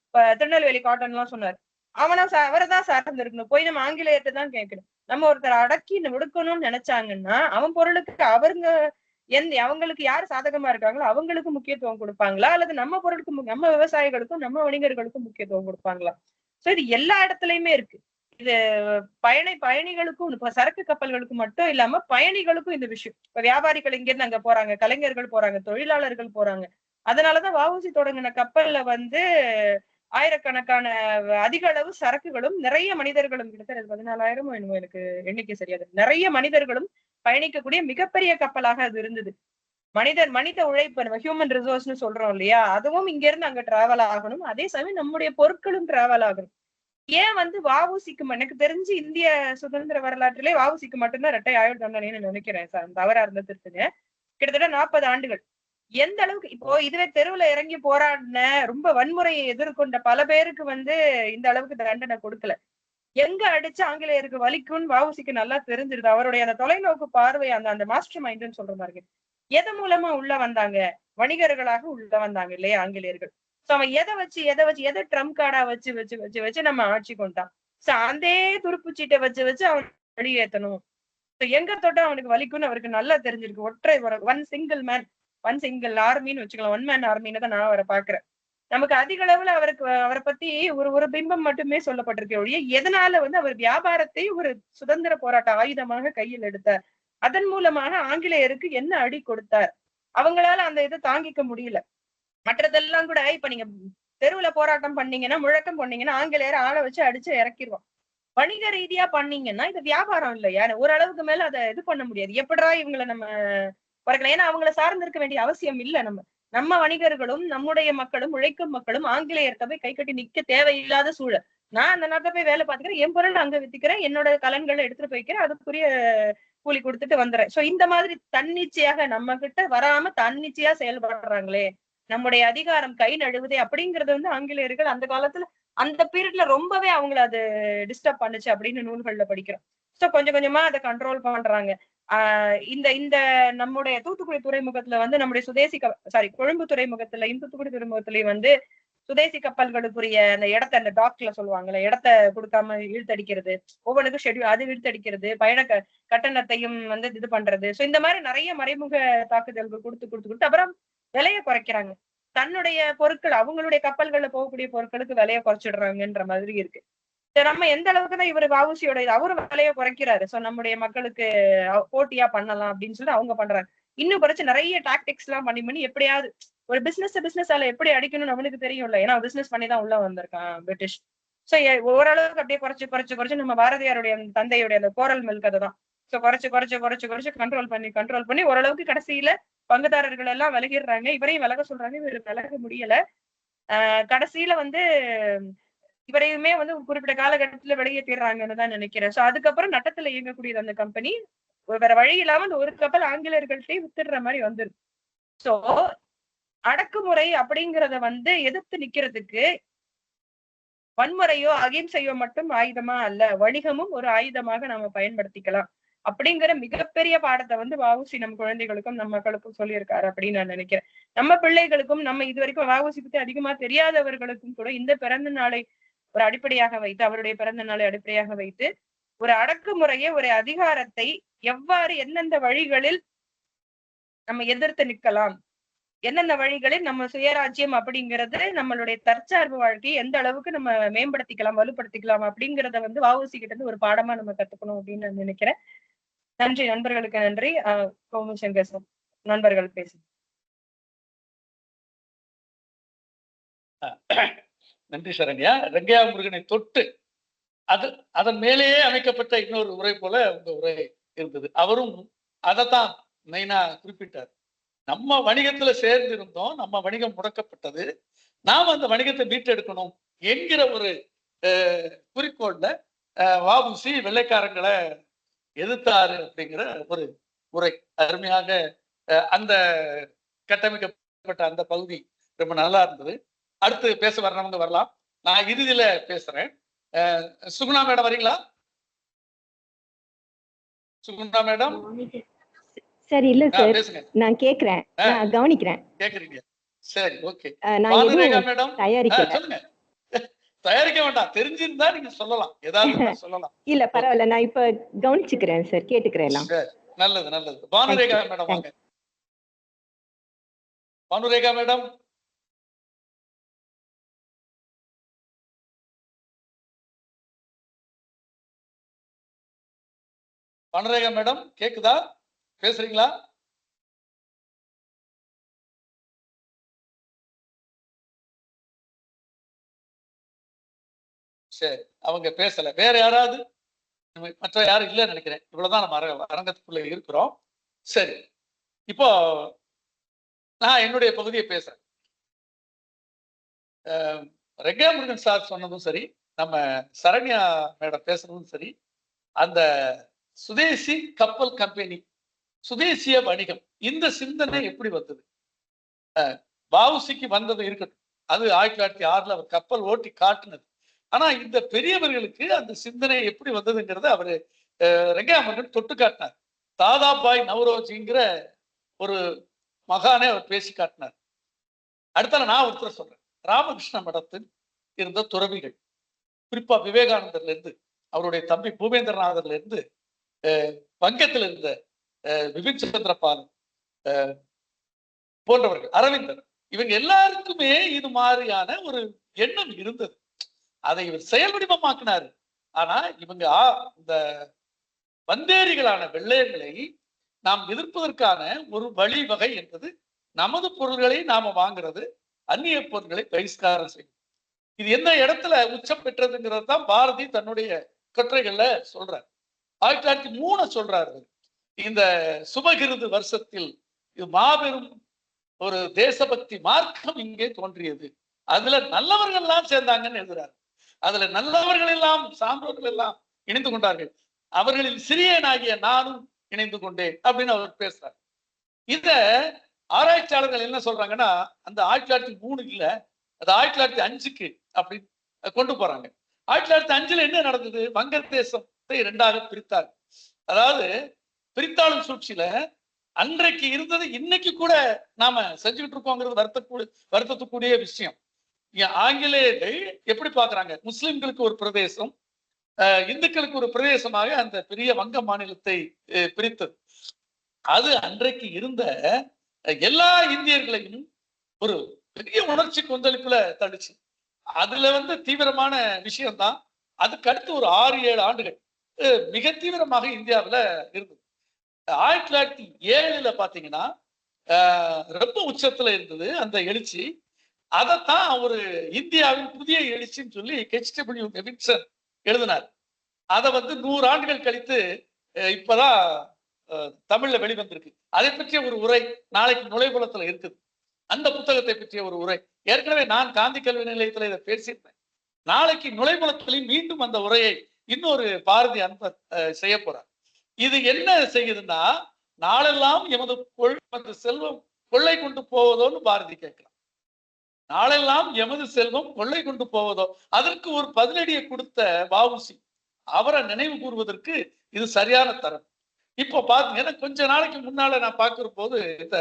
Speaker 3: இப்ப திருநெல்வேலி காட்டன் எல்லாம் சொன்னார், அவரைதான் சார்ந்து இருக்கணும், போய் நம்ம ஆங்கிலேயத்தை தான் கேட்கணும். நம்ம ஒருத்தர் அடக்கி ஒடுக்கணும்னு நினைச்சாங்கன்னா அவன் பொருளுக்கு அவங்களுக்கு யார் சாதகமா இருக்காங்களோ அவங்களுக்கு முக்கியத்துவம் கொடுப்பாங்களா, அல்லது நம்ம பொருளுக்கு, நம்ம விவசாயிகளுக்கும் நம்ம வணிகர்களுக்கும் முக்கியத்துவம் கொடுப்பாங்களா? சோ இது எல்லா இடத்துலயுமே இருக்கு. இது பயணிகளுக்கும் இப்ப சரக்கு கப்பல்களுக்கு மட்டும் இல்லாம பயணிகளுக்கும் இந்த விஷயம். இப்ப வியாபாரிகள் இங்க இருந்து அங்க போறாங்க, கலைஞர்கள் போறாங்க, தொழிலாளர்கள் போறாங்க. அதனாலதான் வஉசி தொடங்கின கப்பல்ல வந்து ஆயிரக்கணக்கான அதிக அளவு சரக்குகளும் நிறைய மனிதர்களும் கிட்டத்தட்ட 14,000 என்னமோ எனக்கு எண்ணிக்கை சரியாது. நிறைய மனிதர்களும் பயணிக்கக்கூடிய மிகப்பெரிய கப்பலாக அது இருந்தது. மனித உழைப்பு நம்ம ஹியூமன் ரிசோர்ஸ்னு சொல்றோம் இல்லையா, அதுவும் இங்க இருந்து அங்க டிராவல் ஆகணும். அதே சமயம் நம்முடைய பொருட்களும் டிராவல் ஆகணும். ஏன் வந்து வஉசிக்கு எனக்கு தெரிஞ்சு இந்திய சுதந்திர வரலாற்றிலே வஉசிக்கு மட்டும்தான் இரட்டை ஆயுள் தண்டனைன்னு நினைக்கிறேன். தவறா இருந்தா திருத்துங்க. கிட்டத்தட்ட 40 ஆண்டுகள். எந்த அளவுக்கு இப்போ இதுவே தெருவுல இறங்கி போராடின ரொம்ப வன்முறையை எதிர்கொண்ட பல பேருக்கு வந்து இந்த அளவுக்கு தண்டனை கொடுக்கல. எங்க அடிச்சு ஆங்கிலேயருக்கு வலிக்கும்னு வஉசிக்கு நல்லா தெரிஞ்சிருது. அவருடைய அந்த தொலைநோக்கு பார்வை, அந்த மாஸ்டர் மைண்ட்னு சொல்ற மாதிரி எது மூலமா உள்ள வந்தாங்க? வணிகர்களாக உள்ள வந்தாங்க இல்லையா ஆங்கிலேயர்கள். சோ அவன் எதை ட்ரம்ப் கார்டா வச்சு வச்சு வச்சு வச்சு நம்ம ஆட்சி கொண்டான். சோ அந்த துருப்புச்சீட்டை வச்சு வச்சு அவன் வெளியேற்றணும். எங்க தொட்டா அவனுக்கு வலிக்கும்னு அவருக்கு நல்லா தெரிஞ்சிருக்கு. ஒற்றை ஒன் சிங்கிள் ஆர்மின்னு வச்சுக்கலாம். ஒன் மேன் ஆர்மின்னு தான் நான் அவரை பாக்குறேன். நமக்கு அதிக அளவுல அவரை பத்தி ஒரு பிம்பம் மட்டுமே சொல்லப்பட்டிருக்க ஒழிய எதனால வந்து அவர் வியாபாரத்தை ஒரு சுதந்திர போராட்ட ஆயுதமாக கையில் எடுத்தார், அதன் மூலமாக ஆங்கிலேயருக்கு என்ன அடி கொடுத்தார், அவங்களால அந்த இதை தாங்கிக்க முடியல. மற்றதெல்லாம் கூட இப்ப நீங்க தெருவுல போராட்டம் பண்ணீங்கன்னா, முழக்கம் பண்ணீங்கன்னா ஆங்கிலேயர் ஆளை வச்சு அடிச்சு இறக்கிடுவோம். வணிக ரீதியா பண்ணீங்கன்னா இது வியாபாரம் இல்லையா, ஓரளவுக்கு மேல அதை இது பண்ண முடியாது. எப்படா இவங்களை நம்ம குறைக்கலாம்? ஏன்னா அவங்கள சார்ந்து இருக்க வேண்டிய அவசியம் இல்ல. நம்ம வணிகர்களும் நம்முடைய மக்களும் உழைக்கும் மக்களும் ஆங்கிலேயர்கிட்ட போய் கை கட்டி நிக்க தேவையில்லாத சூழல். நான் அந்த நாட்டை போய் வேலை பார்த்துக்கிறேன், என் பொருள் அங்க வித்துக்கிறேன், என்னோட கலன்களை எடுத்துட்டு போய்க்கிறேன், அதுக்குரிய கூலி கொடுத்துட்டு வந்துறேன். சோ இந்த மாதிரி தன்னிச்சையாக நம்ம கிட்ட வராம தன்னிச்சையா செயல்படுறாங்களே, நம்முடைய அதிகாரம் கை நழுவுதே அப்படிங்கறது வந்து ஆங்கிலேயர்கள் அந்த காலத்துல அந்த பீரியட்ல ரொம்பவே அவங்கள அது டிஸ்டர்ப் பண்ணுச்சு அப்படின்னு நூல்கள்ல படிக்கிறோம். சோ கொஞ்சம் கொஞ்சமா அதை கண்ட்ரோல் பண்றாங்க. இந்த இந்த நம்முடைய தூத்துக்குடி துறைமுகத்துல வந்து நம்முடைய கொழும்பு துறைமுகத்திலையும் தூத்துக்குடி துறைமுகத்திலையும் வந்து சுதேசி கப்பல்களுக்குரிய அந்த இடத்த அந்த டாக்ல சொல்லுவாங்கல்ல, இடத்த கொடுக்காம இழுத்தடிக்கிறது, ஒவ்வொன்றுக்கும் ஷெட்யூல் அது இழுத்தடிக்கிறது, பயண கட்டணத்தையும் வந்து இது பண்றது. சோ இந்த மாதிரி நிறைய மறைமுக தாக்குதல்கள் கொடுத்து அப்புறம் விலையை குறைக்கிறாங்க. தன்னுடைய பொருட்கள் அவங்களுடைய கப்பல்கள்ல போகக்கூடிய பொருட்களுக்கு விலையை குறைச்சிடுறாங்கன்ற மாதிரி இருக்கு. நம்ம எந்த அளவுக்கு தான் இவரு வஉசியோட அவரு விலையை குறைக்கிறாரு. சோ நம்முடைய மக்களுக்கு போட்டியா பண்ணலாம் அப்படின்னு சொல்லி அவங்க பண்றாங்க. இன்னும் குறைச்சு நிறைய டாக்டிக்ஸ் எல்லாம் பண்ணி எப்படியாவது ஒரு பிசினஸால எப்படி அடிக்கணும்னு அவனுக்கு தெரியும்ல. ஏன்னா பிசினஸ் பண்ணி தான் உள்ள வந்திருக்கான் பிரிட்டிஷ். சோ ஓரளவுக்கு அப்படியே குறைச்சு நம்ம பாரதியாருடைய தந்தையுடைய அந்த கோரல் மில் கதை தான். சோ குறைச்சு கண்ட்ரோல் பண்ணி ஓரளவுக்கு கடைசியில பங்குதாரர்கள் எல்லாம் விலகிடுறாங்க. இவரையும் விலக சொல்றாங்க, இவரு விலக முடியல. கடைசியில வந்து இவரையுமே வந்து ஒரு குறிப்பிட்ட காலகட்டத்துல வெளியேற்றிடுறாங்கன்னு தான் நினைக்கிறேன். சோ அதுக்கப்புறம் நட்டத்துல இயங்கக்கூடியது அந்த கம்பெனி வேற வழி இல்லாம அந்த ஒரு கப்பல் ஆங்கிலேயர்கள்ட்டே வித்துடுற மாதிரி வந்துருக்கு. சோ அடக்குமுறை அப்படிங்கறத வந்து எதிர்த்து நிக்கிறதுக்கு வன்முறையோ அகிம்சையோ மட்டும் ஆயுதமா அல்ல, வணிகமும் ஒரு ஆயுதமாக நாம பயன்படுத்திக்கலாம் அப்படிங்கிற மிகப்பெரிய பாடத்தை வந்து வஉசி நம்ம குழந்தைகளுக்கும் நம்ம மக்களுக்கும் சொல்லியிருக்காரு அப்படின்னு நான் நினைக்கிறேன். நம்ம பிள்ளைகளுக்கும் நம்ம இது வரைக்கும் வஉசி பத்தி அதிகமா தெரியாதவர்களுக்கும் கூட இந்த பிறந்த நாளை ஒரு அடிப்படையாக வைத்து, அவருடைய பிறந்த நாளை அடிப்படையாக வைத்து ஒரு அடக்குமுறையை, ஒரு அதிகாரத்தை எவ்வாறு எந்தெந்த வழிகளில் நம்ம எதிர்த்து நிற்கலாம், எந்தெந்த வழிகளில் நம்ம சுயராஜ்யம் அப்படிங்கிறது நம்மளுடைய தற்சார்பு வாழ்க்கையை எந்த அளவுக்கு நம்ம மேம்படுத்திக்கலாம், வலுப்படுத்திக்கலாம் அப்படிங்கறத வந்து வஉசி கிட்ட இருந்து ஒரு பாடமா நம்ம கத்துக்கணும் அப்படின்னு நான் நினைக்கிறேன். நன்றி, நண்பர்களுக்கு நன்றி. கோமுசங்கர் சார், நண்பர்கள் பேசு.
Speaker 2: நன்றி சரண்யா. ரங்கையா முருகனை தொட்டு அதன் மேலேயே அமைக்கப்பட்ட இன்னொரு உரை போல உங்க உரை இருந்தது. அவரும் அதைத்தான் மெயினா குறிப்பிட்டார். நம்ம வணிகத்துல சேர்ந்திருந்தோம், நம்ம வணிகம் முடக்கப்பட்டது, நாம அந்த வணிகத்தை மீட்டெடுக்கணும் என்கிற ஒரு குறிக்கோள்ல வஉசி வெள்ளைக்காரங்களை எதிர்த்தாரு அப்படிங்கிற ஒரு உரை அருமையாக அந்த கட்டமைக்கப்பட்ட அந்த பகுதி ரொம்ப நல்லா இருந்தது. அடுத்து பேச வர்றவங்க வரலாம். நான் இறுதியில பேசுறேன். சுகுணா மேடம் வரீங்களா? சுகுணா மேடம்.
Speaker 1: சரி, இல்ல சார், நான் கேக்குறேன், நான் கவனிக்கிறேன்.
Speaker 2: கேக்குறீங்க? சரி, ஓகே.
Speaker 1: பானுரேகா
Speaker 2: மேடம் சொல்லுங்க. தயாரிக்க வேண்டாம், தெரிஞ்சிருந்தா நீங்க சொல்லலாம், ஏதாவது சொல்லலாம்.
Speaker 1: இல்ல பரவாயில்ல, நான் இப்ப கவனிச்சுக்கிறேன் சார், கேட்டுக்கிறேன்.
Speaker 2: நல்லது. பானுரேகா மேடம் வாங்க. பானுரேகா மேடம். பனரேகா மேடம் கேக்குதா? பேசுறீங்களா? சரி, அவங்க பேசல. வேற யாராவது? மற்ற யாரும் இல்லைன்னு நினைக்கிறேன். இவ்வளவுதான் நம்ம அரங்கத்துக்குள்ள இருக்கிறோம். சரி, இப்போ நான் என்னுடைய பகுதியை பேசுறேன். ரெங்கா முருகன் சார் சொன்னதும் சரி, நம்ம சரண்யா மேடம் பேசுறதும் சரி, அந்த சுதேசி கப்பல் கம்பெனி, சுதேசிய வணிகம், இந்த சிந்தனை எப்படி வந்தது? வஉசிக்கு வந்தது இருக்கட்டும், அது 1906 அவர் கப்பல் ஓட்டி காட்டுனது. ஆனா இந்த பெரியவர்களுக்கு அந்த சிந்தனை எப்படி வந்ததுங்கிறத அவரு ரெங்கா முருகன் தொட்டு காட்டினார். தாதாபாய் நவரோஜிங்கிற ஒரு மகானே அவர் பேசி காட்டினார். அடுத்தால நான் ஒருத்தர் சொல்றேன். ராமகிருஷ்ண மடத்தில் இருந்த துறவிகள், குறிப்பா விவேகானந்தர்ல இருந்து, அவருடைய தம்பி பூபேந்திரநாதர்ல இருந்து, வங்கத்தில் இருந்த விபின் சந்திரபாலன் போன்றவர்கள், அரவிந்தர், இவங்க எல்லாருக்குமே இது மாதிரியான ஒரு எண்ணம் இருந்தது. அதை இவர் செயல் வடிவமாக்கினாரு. ஆனா இவங்க இந்த வந்தேரிகளான வெள்ளையர்களை நாம் எதிர்ப்பதற்கான ஒரு வழிவகை என்பது நமது பொருள்களை நாம வாங்குறது, அந்நிய பொருட்களை பகிஷ்காரம் செய்யும். இது என்ன இடத்துல உச்சம் பெற்றதுங்கிறது தான் பாரதி தன்னுடைய கட்டுரைகள்ல சொல்றார். 1903 சொல்றாரு. இந்த சுபகிருது வருஷத்தில் இது மாபெரும் ஒரு தேசபக்தி மார்க்கம் இங்கே தோன்றியது. அதுல நல்லவர்கள் எல்லாம் சேர்ந்தாங்கன்னு எழுதுறாரு. அதுல நல்லவர்கள் எல்லாம், சான்றோர்கள் எல்லாம் இணைந்து கொண்டார்கள். அவர்களில் சிறியனாகிய நானும் இணைந்து கொண்டேன் அப்படின்னு அவர் பேசுறார். இத ஆராய்ச்சியாளர்கள் என்ன சொல்றாங்கன்னா, அந்த 1903 இல்ல, அது 1905க்கு அப்படி கொண்டு போறாங்க. 1905 என்ன நடந்தது? வங்கதேசத்தை 2ஆக பிரித்தார். அதாவது பிரித்தாளும் சூழ்ச்சியில அன்றைக்கு இருந்தது இன்னைக்கு கூட நாம செஞ்சுக்கிட்டு இருக்கோங்கிறது வருத்தத்துக்குரிய விஷயம். ஆங்கிலேயர்கள் எப்படி பாக்குறாங்க? முஸ்லிம்களுக்கு ஒரு பிரதேசம், இந்துக்களுக்கு ஒரு பிரதேசமாக அந்த பெரிய வங்க மாநிலத்தை பிரித்தது. அது அன்றைக்கு இருந்த எல்லா இந்தியர்களையும் ஒரு பெரிய உணர்ச்சி கொந்தளிப்புல தடுச்சு. அதுல தீவிரமான விஷயம்தான். அதுக்கு அடுத்து ஒரு 6-7 ஆண்டுகள் மிக தீவிரமாக இந்தியாவில் இருந்தது. 1907 பாத்தீங்கன்னா ரொம்ப உச்சத்துல இருந்தது அந்த எழுச்சி. அதைத்தான் ஒரு இந்தியாவின் புதிய எழுச்சின்னு சொல்லி H.W. டெவின்சன் எழுதினார். அதை 100 ஆண்டுகள் கழித்து இப்பதான் தமிழ்ல வெளிவந்திருக்கு. அதை பற்றிய ஒரு உரை நாளைக்கு நுழைவுலத்துல இருக்குது. அந்த புத்தகத்தை பற்றிய ஒரு உரை ஏற்கனவே நான் காந்தி கல்வி நிலையத்துல இதை பேசியிருந்தேன். நாளைக்கு நுழைவுலத்திலையும் மீண்டும் அந்த உரையை இன்னொரு பாரதி அன்பர் செய்ய போறார். இது என்ன செய்யுதுன்னா, நாளெல்லாம் எமது செல்வம் கொள்ளை கொண்டு போவதோன்னு பாரதி கேட்கலாம். நாளெல்லாம் எமது செல்வம் கொள்ளை கொண்டு போவதோ, அதற்கு ஒரு பதிலடியை கொடுத்த வஉசி அவரை நினைவு கூறுவதற்கு இது சரியான தரம். இப்போ பாத்தீங்கன்னா, கொஞ்ச நாளைக்கு முன்னால நான் பார்க்கிற போது இந்த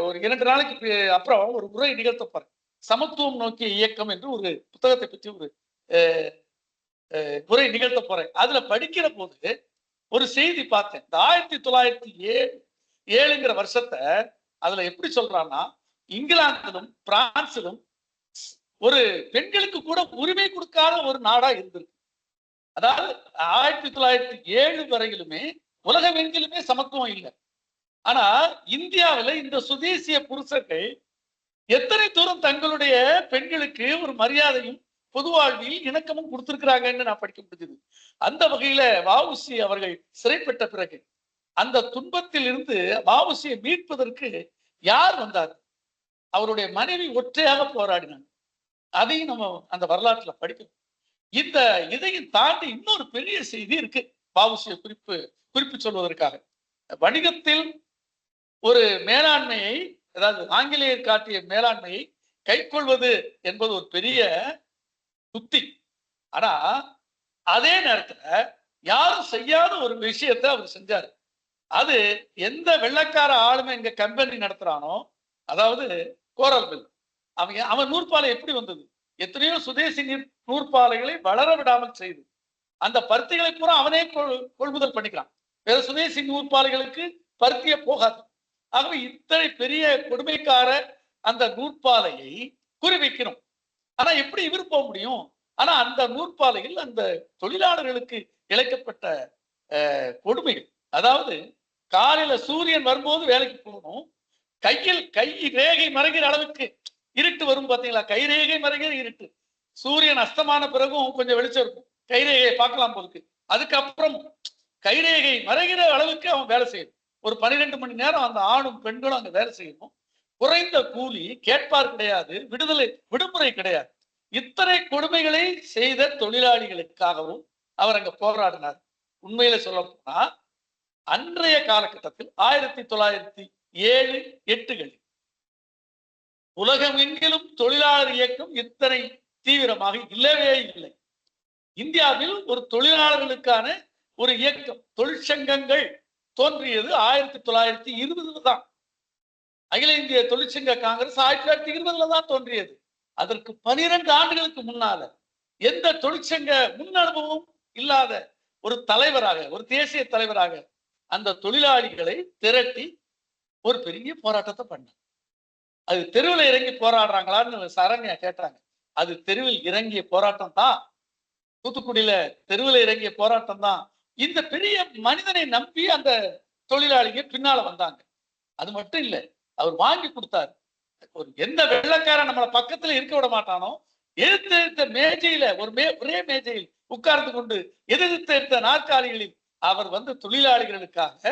Speaker 2: ஒரு 2 நாளைக்கு அப்புறம் ஒரு உரை நிகழ்த்த போறேன். சமத்துவம் நோக்கிய இயக்கம் என்று ஒரு புத்தகத்தை பற்றி ஒரு உரை நிகழ்த்த போறேன். அதுல படிக்கிற போது ஒரு செய்தி பார்த்தேன். இந்த 1907ங்கிற வருஷத்தை அதுல எப்படி சொல்றான்னா, இங்கிலாந்திலும் பிரான்சிலும் ஒரு பெண்களுக்கு கூட உரிமை கொடுக்காத ஒரு நாடா இருந்திருக்கு. அதாவது 1907 வரையிலுமே உலகம் எங்கிலுமே சமத்துவம் இல்லை. ஆனா இந்தியாவில இந்த சுதேசிய புருஷர்கள் எத்தனை தூரம் தங்களுடைய பெண்களுக்கு ஒரு மரியாதையும் பொது வாழ்வில் இணக்கமும் கொடுத்திருக்கிறாங்கன்னு நான் படிக்க முடிஞ்சது. அந்த வகையில வஉசி அவர்கள் சிறைப்பட்ட பிறகு அந்த துன்பத்தில் இருந்து வஉசியை மீட்பதற்கு யார் வந்தார்? அவருடைய மனைவி ஒற்றையாக போராடினாங்க. அதையும் நம்ம அந்த வரலாற்றுல படிக்கணும். இந்த இதையும் தாண்டி இன்னொரு பெரிய செய்தி இருக்கு. வஉசியை குறிப்பு சொல்வதற்காக, வணிகத்தில் ஒரு மேலாண்மையை, அதாவது ஆங்கிலேயர் காட்டிய மேலாண்மையை கைக்கொள்வது என்பது ஒரு பெரிய புத்தி. ஆனா அதே நேரத்துல யாரும் செய்யாத ஒரு விஷயத்தை அவர் செஞ்சாரு. அது எந்த வெள்ளைக்கார ஆளுமை இங்க கம்பெனி நடத்துறானோ, அதாவது கோரல் மில், அவன் நூற்பாலை எப்படி வந்தது? எத்தனையோ சுதேசி நூற்பாலைகளை வளர விடாமல் செய்து அந்த பருத்திகளை பூரா அவனே கொள்முதல் பண்ணிக்கிறான். வேற சுதேசி நூற்பாலைகளுக்கு பருத்திய போகாது. ஆகவே இத்தனை பெரிய கொடுமைக்கார அந்த நூற்பாலையை குறிவைக்கணும். ஆனா எப்படி இவர் போக முடியும்? ஆனா அந்த நூற்பாலையில் அந்த தொழிலாளர்களுக்கு இழைக்கப்பட்ட கொடுமைகள். அதாவது காலையில சூரியன் வரும்போது வேலைக்கு போகணும், கையில் கை ரேகை மறைகிற அளவுக்கு இருட்டு வரும் பாத்தீங்களா, கை ரேகை மறைகிற இருட்டு. சூரியன் அஸ்தமான பிறகும் கொஞ்சம் வெளிச்சம் இருக்கும், கைரேகையை பார்க்கலாம் போதுக்கு. அதுக்கப்புறம் கைரேகை மறைகிற அளவுக்கு அவன் வேலை செய்யணும். ஒரு 12 மணி நேரம் அந்த ஆணும் பெண்களும் அங்க வேலை செய்யணும். குறைந்த கூலி, கேட்பார் கிடையாது, விடுமுறை கிடையாது. இத்தனை கொடுமைகளை செய்த தொழிலாளிகளுக்காகவும் அவர் அங்க போராடினார். உண்மையில சொல்ல போனா அன்றைய காலகட்டத்தில் 1907-8களில் உலகமெங்கிலும் தொழிலாளர் இயக்கம் இத்தனை தீவிரமாக இல்லவே இல்லை. இந்தியாவில் ஒரு தொழிலாளர்களுக்கான ஒரு இயக்கம், தொழிற்சங்கங்கள் தோன்றியது 1920 தான். அகில இந்திய தொழிற்சங்க காங்கிரஸ் 1920 தான் தோன்றியது. அதற்கு 12 ஆண்டுகளுக்கு முன்னால எந்த தொழிற்சங்க முன் அனுபவம் இல்லாத ஒரு தலைவராக, ஒரு தேசிய தலைவராக அந்த தொழிலாளிகளை திரட்டி ஒரு பெரிய போராட்டத்தை பண்ண. அது தெருவில் இறங்கி போராடுறாங்களான்னு சரண்யா கேட்டாங்க. அது தெருவில் இறங்கிய போராட்டம் தான், தூத்துக்குடியில தெருவில் இறங்கிய போராட்டம் தான். இந்த பெரிய மனிதனை நம்பி அந்த தொழிலாளிங்க பின்னால வந்தாங்க. அது மட்டும் இல்லை, அவர் வாங்கி கொடுத்தாரு. ஒரு எந்த வெள்ளக்காரன் நம்மளை பக்கத்துல இருக்க விட மாட்டானோ, எதிர்த்த மேஜையில ஒரே மேஜையில் உட்கார்ந்து கொண்டு எதிர்த்த நாற்காலிகளில் அவர் வந்து தொழிலாளிகளுக்காக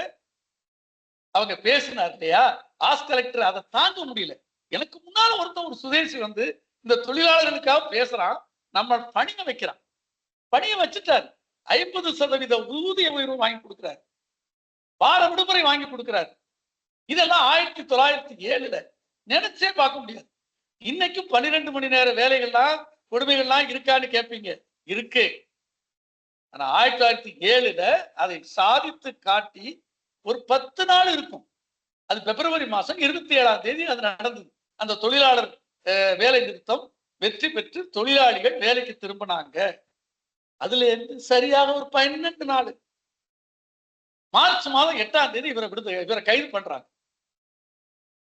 Speaker 2: அவங்க பேசினார் இல்லையா. ஆஸ் கலெக்டர் அதை தாங்க முடியல. எனக்கு முன்னால ஒருத்தன் ஒரு சுதேசி வந்து இந்த தொழிலாளர்களுக்காக பேசுறான், நம்ம பணிய வைக்கிறான். பணிய வச்சுட்டாரு. 50% ஊதிய உயர்வு வாங்கி கொடுக்கிறாரு, வார விடுமுறை வாங்கி கொடுக்கிறாரு. இதெல்லாம் 1907 நினைச்சே பார்க்க முடியாது. இன்னைக்கும் 12 மணி நேர வேலைகள்லாம் கொடுமைகள்லாம் இருக்கான்னு கேட்பீங்க. இருக்கு. ஆனா 1907 அதை சாதித்து காட்டி ஒரு 10 நாள் இருக்கும். அது பிப்ரவரி மாசம் 27ஆம் தேதி அது நடந்தது. அந்த தொழிலாளர் வேலை நிறுத்தம் வெற்றி பெற்று தொழிலாளிகள் வேலைக்கு திரும்பினாங்க. அதுல இருந்து சரியாக ஒரு 12 நாள் மார்ச் மாதம் 8ஆம் தேதி இவரை கைது பண்றாங்க.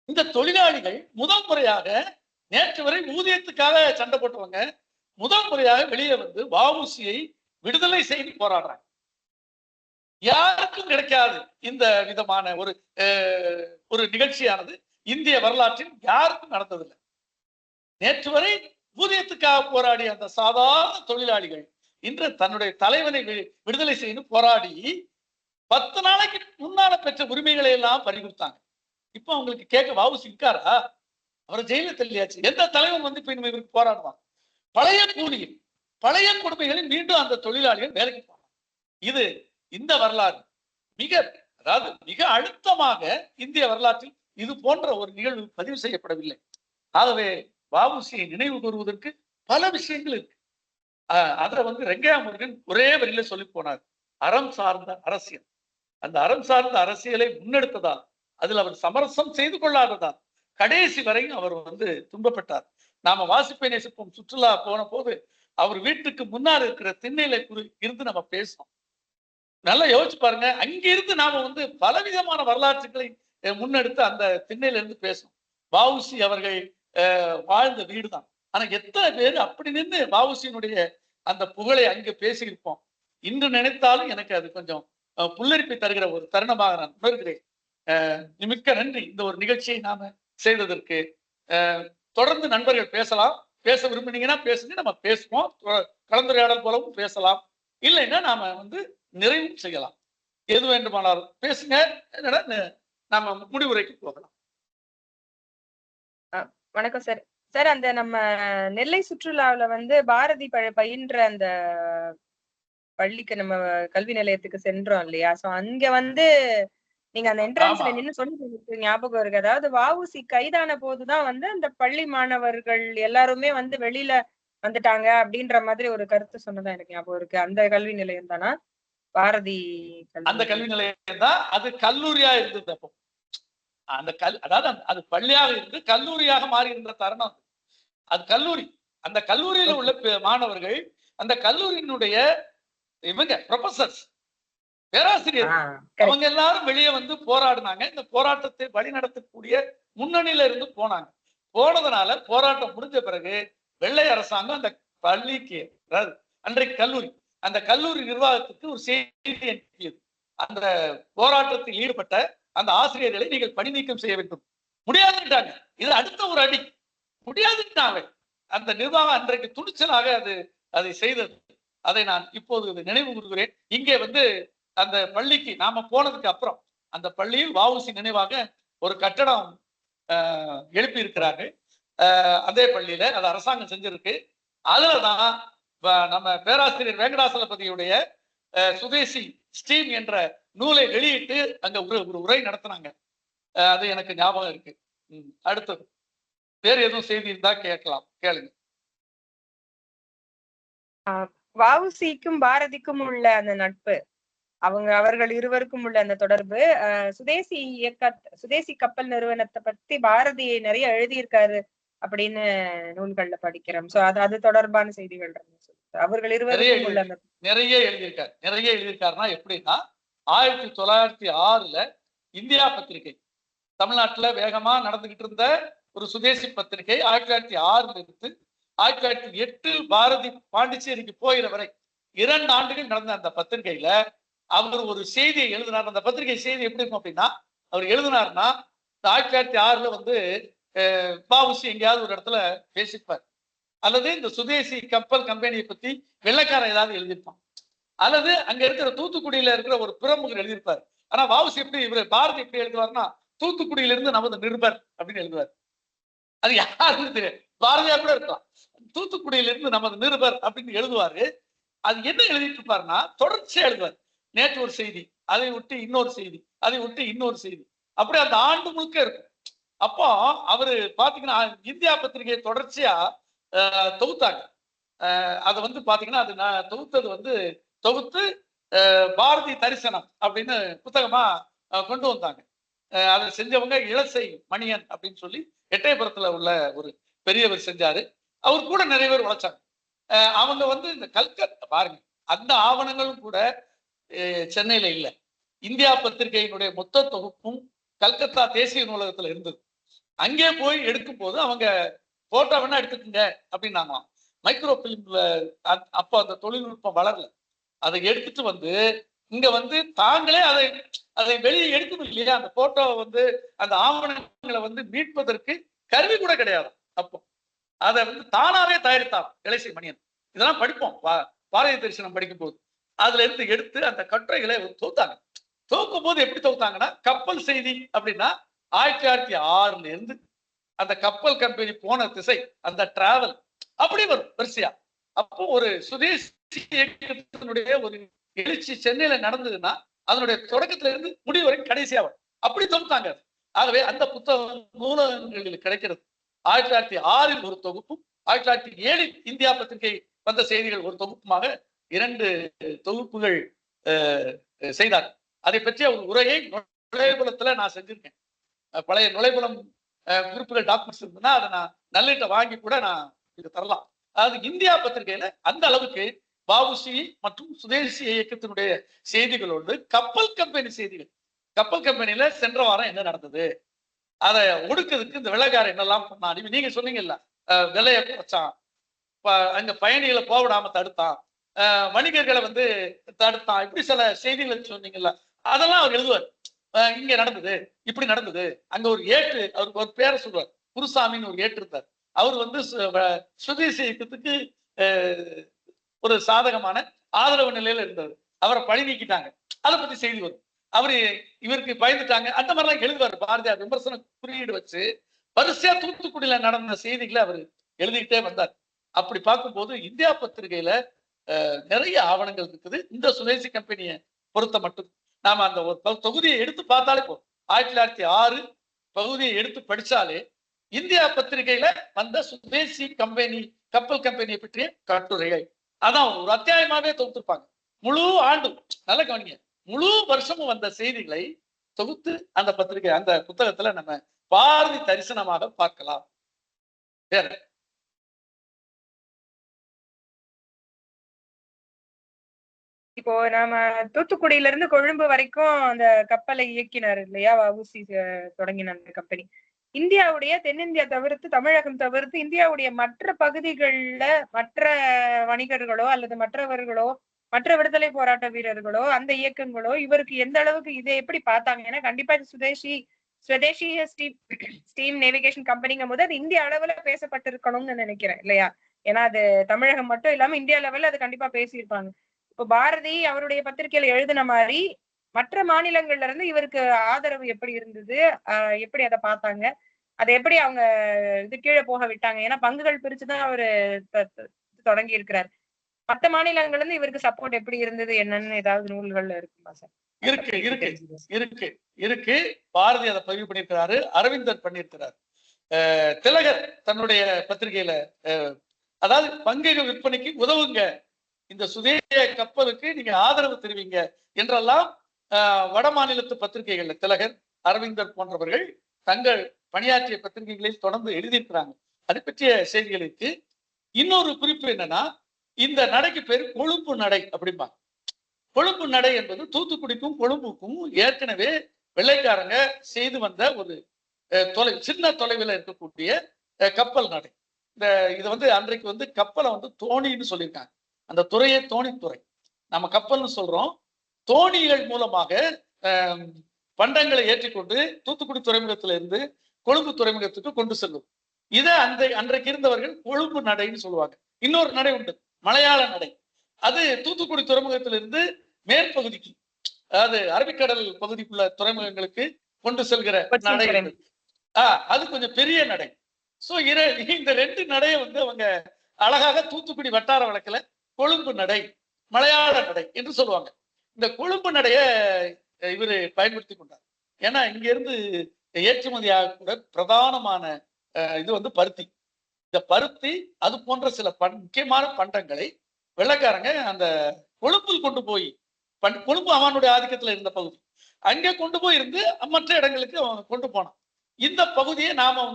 Speaker 2: இந்த தொழிலாளிகள் முதல் முறையாக, நேற்று வரை ஊதியத்துக்காக சண்டை போட்டவங்க முதல் முறையாக வெளியே வந்து வஉசியை விடுதலை செய்து போராடுறாங்க. யாருக்கும் கிடைக்காது இந்த விதமான ஒரு நிகழ்ச்சியானது இந்திய வரலாற்றில் யாருக்கும் நடந்ததில்லை. நேற்று வரை ஊதியத்துக்காக போராடிய அந்த சாதாரண தொழிலாளிகள் இன்று தன்னுடைய தலைவனை விடுதலை செய்து போராடி 10 நாளைக்கு முன்னால பெற்ற உரிமைகளை எல்லாம் பறிகொடுத்தாங்க. இப்ப அவங்களுக்கு கேட்க வஉசி இருக்காரா? அவரை ஜெயில தள்ளியாச்சு. எந்த தலைவன் வந்து இப்ப இவருக்கு போராடுவான்? பழைய கூலியில், பழைய கொடுமைகளில் மீண்டும் அந்த தொழிலாளிகள் வேலைக்கு போனாங்க. இது இந்த வரலாறு மிக அழுத்தமாக இந்திய வரலாற்றில் இது போன்ற ஒரு நிகழ்வு பதிவு செய்யப்படவில்லை. ஆகவே வஉசியை நினைவு கூறுவதற்கு பல விஷயங்கள் இருக்கு. அதுல வந்து ரெங்கையா முருகன் ஒரே வரியில சொல்லி போனார், அறம் சார்ந்த அரசியல். அந்த அறம் சார்ந்த அரசியலை முன்னெடுத்ததால், அதில் அவர் சமரசம் செய்து கொள்ளாததால் கடைசி வரையும் அவர் வந்து துன்பப்பட்டார். நாம வாசிப்பை நேசிப்போம் சுற்றுலா போன போது அவர் வீட்டுக்கு முன்னால் இருக்கிற திண்ணையில இருந்து நம்ம பேசணும். நல்லா யோசிச்சு பாருங்க. அங்கிருந்து நாம வந்து பலவிதமான வரலாற்றுகளை முன்னெடுத்து அந்த திண்ணையில இருந்து பேசணும். வஉசி அவர்கள் வாழ்ந்த வீடு தான். ஆனா எத்தனை பேர் அப்படி நின்று வஉசியினுடைய அந்த புகழை அங்கு பேசியிருப்போம். இன்று நினைத்தாலும் எனக்கு அது கொஞ்சம் புல்லரிப்பை தருகிற ஒரு தருணமாக நான் உணர்கிறேன். மிக்க நன்றி இந்த ஒரு நிகழ்ச்சியை நாம செய்ததற்கு. தொடர்ந்து நண்பர்கள் பேசலாம். பேச விரும்பினீங்கன்னா பேசுங்க, நம்ம பேசுவோம். கலந்துரையாடல் போலவும் பேசலாம். இல்லைன்னா நாம வந்து நிறைவும் செய்யலாம். எது வேண்டுமானாலும் பேசுங்க, நாம முடிவுரைக்கு போகலாம்.
Speaker 3: வணக்கம் சார். சார், அந்த நம்ம நெல்லை சுற்றுலாவில வந்து பாரதி பயின்ற அந்த பள்ளிக்கு, நம்ம கல்வி நிலையத்துக்கு சென்றோம் இல்லையா? சோ அங்க வந்து நீங்க அந்த என்ட்ரன்ஸ்ல நின்னு சொன்னது ஞாபகம் இருக்கு. அதாவது வஉசி கைதான போதுதான் வந்து அந்த பள்ளி மாணவர்கள் எல்லாருமே வந்து வெளியில வந்துட்டாங்க அப்படின்ற மாதிரி ஒரு கருத்து சொன்னதா எனக்கு ஞாபகம் இருக்கு. அந்த கல்வி நிலையம் தானா பாரதி?
Speaker 2: அந்த கல்வி நிலையம் தான். அது கல்லூரியா இருந்தது. அப்போ அந்த அதாவது அது பள்ளியாக இருந்து கல்லூரியாக மாறுகின்ற தருணம். அது கல்லூரி. அந்த கல்லூரியில உள்ள மாணவர்கள், அந்த கல்லூரியினுடைய இவங்க ப்ரொஃபசர்ஸ், பேராசிரியர், அவங்க எல்லாரும் வெளியே வந்து போராடினாங்க. இந்த போராட்டத்தை வழிநடத்தக்கூடிய முன்னணியில இருந்து போனாங்க. போனதுனால போராட்டம் முடிஞ்ச பிறகு வெள்ளை அரசாங்கம் அந்த பள்ளிக்கு, அதாவது அன்றைக்கு கல்லூரி, அந்த கல்லூரி நிர்வாகத்துக்கு ஒரு செய்தி அனுப்பியது. அந்த போராட்டத்தில் ஈடுபட்ட அந்த ஆசிரியர்களை நீங்கள் பணி நீக்கம் செய்ய வேண்டும். முடியாதுட்டாங்க. இது அடுத்த ஒரு அடி. முடியாதுட்டாங்க. அந்த நிர்வாகம் அன்றைக்கு துணிச்சலாக அதை செய்தது. அதை நான் இப்போது நினைவு கூறுகிறேன். இங்கே அந்த பள்ளிக்கு நாம போனதுக்கு அப்புறம் அந்த பள்ளியில் வ.உ.சி. நினைவாக ஒரு கட்டடம் எழுப்பி இருக்கிறார்கள். அதே பள்ளியில அது அரசாங்கம் செஞ்சிருக்கு. அதுலதான் நம்ம பேராசிரியர் வெங்கடாசலபதியுடைய சுதேசி ஸ்டீம் என்ற நூலை வெளியிட்டு அங்க ஒரு உரை நடத்தினாங்க. அது எனக்கு ஞாபகம் இருக்கு. அடுத்தது வேற எதுவும் செய்தி இருந்தா கேளுங்க.
Speaker 3: வ.உ.சி.க்கும் பாரதிக்கும் உள்ள அந்த நட்பு, அவர்கள் இருவருக்கும் உள்ள அந்த தொடர்பு, சுதேசி கப்பல் நிறுவனத்தை பத்தி பாரதி நிறைய எழுதியிருக்காரு அப்படின்னு நூல்கள்ல படிக்கிறோம். சோ அது தொடர்பான செய்திகள் அவர்கள் இருவருக்கும் உள்ள
Speaker 2: நிறைய எழுதியிருக்காருன்னா எப்படின்னா 1906 இந்தியா பத்திரிகை தமிழ்நாட்டுல வேகமா நடந்துகிட்டு இருந்த ஒரு சுதேசி பத்திரிகை 1906 இருந்து 1908 பாரதி பாண்டிச்சேரிக்கு போகிற வரை 2 ஆண்டுகள் நடந்த அந்த பத்திரிகையில அவர் ஒரு செய்தியை எழுதினார். அந்த பத்திரிகை செய்தி எப்படி இருக்கும் அப்படின்னா, அவர் எழுதினார்னா 1906 வ.உ.சி. எங்கேயாவது ஒரு இடத்துல பேசிப்பார், அல்லது இந்த சுதேசி கப்பல் கம்பெனியை பத்தி வெள்ளைக்காரன் ஏதாவது எழுதியிருப்பான், அல்லது அங்க இருக்கிற தூத்துக்குடியில இருக்கிற ஒரு பிரமுகர் எழுதியிருப்பார். ஆனா வ.உ.சி. பாரதி எப்படி எழுதுவார்னா, தூத்துக்குடியிலிருந்து நமது நிருபர் அப்படின்னு எழுதுவார். அது யாருன்னு தெரியாது, பாரதியா கூட இருக்கலாம். தூத்துக்குடியிலிருந்து நமது நிருபர் அப்படின்னு எழுதுவாரு. அது என்ன எழுதிட்டு இருப்பாருன்னா, தொடர்ச்சியா எழுதுவார். நேற்று ஒரு செய்தி, அதை விட்டு இன்னொரு செய்தி, அதை விட்டு இன்னொரு செய்தி, அப்படி அந்த ஆண்டு முழுக்க இருக்கும். அப்போ அவரு பாத்தீங்கன்னா இந்தியா பத்திரிகையை தொடர்ச்சியா தொகுத்தாங்க. அதை பாத்தீங்கன்னா அது தொகுத்தது தொகுத்து பாரதி தரிசனம் அப்படின்னு புத்தகமா கொண்டு வந்தாங்க. அதை செஞ்சவங்க இளசை மணியன் அப்படின்னு சொல்லி எட்டயபுரத்துல உள்ள ஒரு பெரியவர் செஞ்சாரு. அவர் கூட நிறைய பேர் உழைச்சாங்க. அவங்க இந்த கல்கத்தா பாருங்க, அந்த ஆவணங்களும் கூட சென்னையில இல்ல. இந்தியா பத்திரிகையினுடைய மொத்த தொகுப்பும் கல்கத்தா தேசிய நூலகத்துல இருந்தது. அங்கே போய் எடுக்கும் போது அவங்க போட்டோ வேணா எடுத்துக்கங்க அப்படின்னாங்க. மைக்ரோ பிலிம்ல அப்போ அந்த தொழில்நுட்பம் வளரல. அதை எடுத்துட்டு இங்க தாங்களே அதை வெளியே எடுக்கணும் இல்லையா? அந்த போட்டோ அந்த ஆவணங்களை மீட்பதற்கு கருவி கூட கிடையாது. அப்போ அதை தானாவே தயாரித்தார் இளசை மணியன். இதெல்லாம் படிப்போம் பாரதி தரிசனம் படிக்கும் போது. அதுல இருந்து எடுத்து அந்த கட்டுரைகளை தொகுத்தாங்க. தொகுக்கும் போது எப்படி தொகுத்தாங்கன்னா, கப்பல் செய்தி அப்படின்னா 1906 இருந்து அந்த கப்பல் கம்பெனி போன திசை, அந்த டிராவல் அப்படி வரும் வரிசையா. அப்போ ஒரு சுதேசி இயக்கத்தினுடைய ஒரு எழுச்சி சென்னையில நடந்ததுன்னா அதனுடைய தொடக்கத்துல இருந்து முடிவு வரை கடைசியா வரும். அப்படி தொகுத்தாங்க. ஆகவே அந்த புத்தகம் நூலகங்களில் கிடைக்கிறது. 1906 ஒரு தொகுப்பும் 1907 இந்தியா பத்திரிகை வந்த செய்திகள் ஒரு தொகுப்புமாக 2 தொகுப்புகள் செய்தார். அதை பற்றிய ஒரு உரையை நுழைபுலத்துல நான் செஞ்சிருக்கேன். பழைய நுழைபுலம் குறிப்புகள் டாக்குமெண்ட்ஸ் இருந்ததுன்னா அதை நான் நல்லிட்ட வாங்கி கூட நான் இது தரலாம். அதாவது இந்தியா பத்திரிகையில அந்த அளவுக்கு வ.உ.சி. மற்றும் சுதேசி இயக்கத்தினுடைய செய்திகளோடு கப்பல் கம்பெனி செய்திகள், கப்பல் கம்பெனியில சென்ற வாரம் என்ன நடந்தது, அதை ஒடுக்கிறதுக்கு இந்த வெள்ளைக்காரன் என்னெல்லாம் பண்ணான், நீங்க சொன்னீங்கல்ல, விலையை குறைச்சான், அங்க பயணிகளை போவிடாம தடுத்தான், வணிகர்களை தடுத்தான், இப்படி சில செய்திகளை சொன்னீங்கல்ல, அதெல்லாம் அவர் எழுதுவார். இங்க நடந்தது, இப்படி நடந்தது. அங்க ஒரு ஏற்று, அவருக்கு ஒரு பேரை சொல்லுவார், குருசாமின்னு ஒரு ஏற்று இருந்தார். அவர் சுதேசி இயக்கத்துக்கு ஒரு சாதகமான ஆதரவு நிலையில இருந்தார். அவரை பழி நீக்கிட்டாங்க, அதை பத்தி செய்தி வரும். இவருக்கு பயந்துட்டாங்க, அந்த மாதிரிலாம் எழுதுவார். பாரதியார் விமர்சன குறியீடு வச்சு வரிசையா தூத்துக்குடியில நடந்த செய்திகளை அவர் எழுதிக்கிட்டே வந்தார். அப்படி பார்க்கும்போது இந்தியா பத்திரிகையில நிறைய ஆவணங்கள் இருக்குது. இந்த சுதேசி கம்பெனியை பொறுத்த மட்டும் நாம அந்த ஒரு தொகுதியை எடுத்து பார்த்தாலே போதும். 1906 பகுதியை எடுத்து படிச்சாலே இந்தியா பத்திரிகையில வந்த சுதேசி கம்பெனி, கப்பல் கம்பெனியை பற்றிய கட்டுரைகள் அதான் ஒரு அத்தியாயமாவே தொகுத்திருப்பாங்க. முழு ஆண்டும் நல்ல கவனிங்க, முழு வருஷமும் வந்த செய்திகளை தொகுத்து அந்த பத்திரிகை, அந்த புத்தகத்துல நம்ம பாரதி தரிசனமாக பார்க்கலாம். வேற
Speaker 3: இப்போ நாம தூத்துக்குடியில இருந்து கொழும்பு வரைக்கும் அந்த கப்பலை இயக்கினார் இல்லையா வ.உ.சி. தொடங்கின அந்த கம்பெனி. இந்தியாவுடைய தென்னிந்தியா தவிர்த்து, தமிழகம் தவிர்த்து இந்தியாவுடைய மற்ற பகுதிகள்ல மற்ற வணிகர்களோ அல்லது மற்றவர்களோ மற்ற விடுதலை போராட்ட வீரர்களோ அந்த இயக்கங்களோ இவருக்கு எந்த அளவுக்கு இதை எப்படி பார்த்தாங்க? ஏன்னா கண்டிப்பா ஸ்வதேசி ஸ்டீம் நேவிகேஷன் கம்பெனிங்கும் போது அது இந்திய அளவுல பேசப்பட்டிருக்கணும்னு நினைக்கிறேன் இல்லையா? ஏன்னா அது தமிழகம் மட்டும் இல்லாம இந்தியா லெவல்ல அது கண்டிப்பா பேசியிருப்பாங்க. இப்ப பாரதி அவருடைய பத்திரிகையில எழுதின மாதிரி மற்ற மாநிலங்கள்ல இருந்து இவருக்கு ஆதரவு எப்படி இருந்தது, எப்படி அதை பார்த்தாங்க, அதை எப்படி அவங்க இது கீழே போக விட்டாங்க? ஏன்னா பங்குகள் பிரிச்சுதான் அவரு தொடங்கி இருக்கிறார். மற்ற மாநிலங்கள்ல இருந்து இவருக்கு சப்போர்ட் எப்படி இருந்தது என்னன்னு ஏதாவது நூல்கள்ல இருக்குமா சார்?
Speaker 2: இருக்கு. பாரதி அதை பதிவு பண்ணியிருக்கிறாரு, அரவிந்தர் பண்ணியிருக்கிறார், திலகர் தன்னுடைய பத்திரிகையில அதாவது பங்குகள் விற்பனைக்கு உதவுங்க, இந்த சுதேச கப்பலுக்கு நீங்க ஆதரவு தெரிவிங்க என்றெல்லாம் வட மாநிலத்து பத்திரிகைகள்ல திலகர், அரவிந்தர் போன்றவர்கள் தங்கள் பணியாற்றிய பத்திரிகைகளில் தொடர்ந்து எழுதியிருக்கிறாங்க. அதை பற்றிய செய்திகள் இருக்கு. இன்னொரு குறிப்பு என்னன்னா, இந்த நடைக்கு பேர் கொழும்பு நடை அப்படிம்பாங்க. கொழும்பு நடை என்பது தூத்துக்குடிக்கும் கொழும்புக்கும் ஏற்கனவே வெள்ளைக்காரங்க செய்து வந்த ஒரு சின்ன தொலைவில் இருக்கக்கூடிய கப்பல் நடை. இது அன்றைக்கு கப்பலை தோணின்னு சொல்லியிருக்காங்க. அந்த துறையே தோணித்துறை. நம்ம கப்பல்னு சொல்றோம். தோணிகள் மூலமாக பண்டங்களை ஏற்றிக்கொண்டு தூத்துக்குடி துறைமுகத்தில இருந்து கொழும்பு துறைமுகத்துக்கு கொண்டு செல்லும். இதை அன்றைக்கு இருந்தவர்கள் கொழும்பு நடைன்னு சொல்லுவாங்க. இன்னொரு நடை உண்டு, மலையாள நடை. அது தூத்துக்குடி துறைமுகத்திலிருந்து மேற்பகுதிக்கு, அதாவது அரபிக்கடல் பகுதிக்குள்ள துறைமுகங்களுக்கு கொண்டு செல்கிற நடை. அது கொஞ்சம் பெரிய நடை. சோ இந்த ரெண்டு நடையை அவங்க அழகாக தூத்துக்குடி வட்டார வழக்குல கொழும்பு நடை, மலையாள நடை என்று சொல்லுவாங்க. இந்த கொழும்பு நடைய இவரு பயன்படுத்தி கொண்டார். ஏன்னா இங்க இருந்து ஏற்றுமதியாக கூட பிரதானமான இது பருத்தி. இந்த பருத்தி அது போன்ற சில முக்கியமான பண்டங்களை வெள்ளைக்காரங்க அந்த கொழும்பில் கொண்டு போய், கொழும்பு அவனுடைய ஆதிக்கத்துல இருந்த பகுதி, அங்கே கொண்டு போய் இருந்து மற்ற இடங்களுக்கு அவங்க கொண்டு போனான். இந்த பகுதியை நாம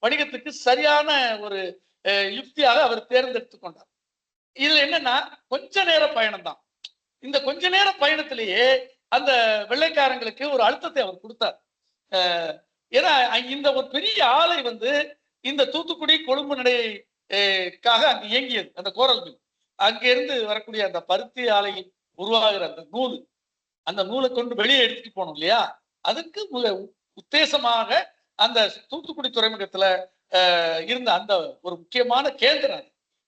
Speaker 2: வணிகத்துக்கு சரியான ஒரு யுக்தியாக அவர் தேர்ந்தெடுத்து கொண்டார். இதுல என்னன்னா கொஞ்ச நேர பயணம் தான். இந்த கொஞ்ச நேர பயணத்திலேயே அந்த வெள்ளைக்காரங்களுக்கு ஒரு அழுத்தத்தை அவர் கொடுத்தார். ஏன்னா இந்த ஒரு பெரிய ஆலை இந்த தூத்துக்குடி கொழும்பு நடைக்காக அங்க இயங்கியது. அந்த கோரல் மில், அங்க இருந்து வரக்கூடிய அந்த பருத்தி ஆலையில் உருவாகிற அந்த நூலை கொண்டு வெளியே எடுத்துட்டு போனோம் இல்லையா, அதுக்கு உத்தேசமாக அந்த தூத்துக்குடி துறைமுகத்துல இருந்த அந்த ஒரு முக்கியமான கேந்திரம்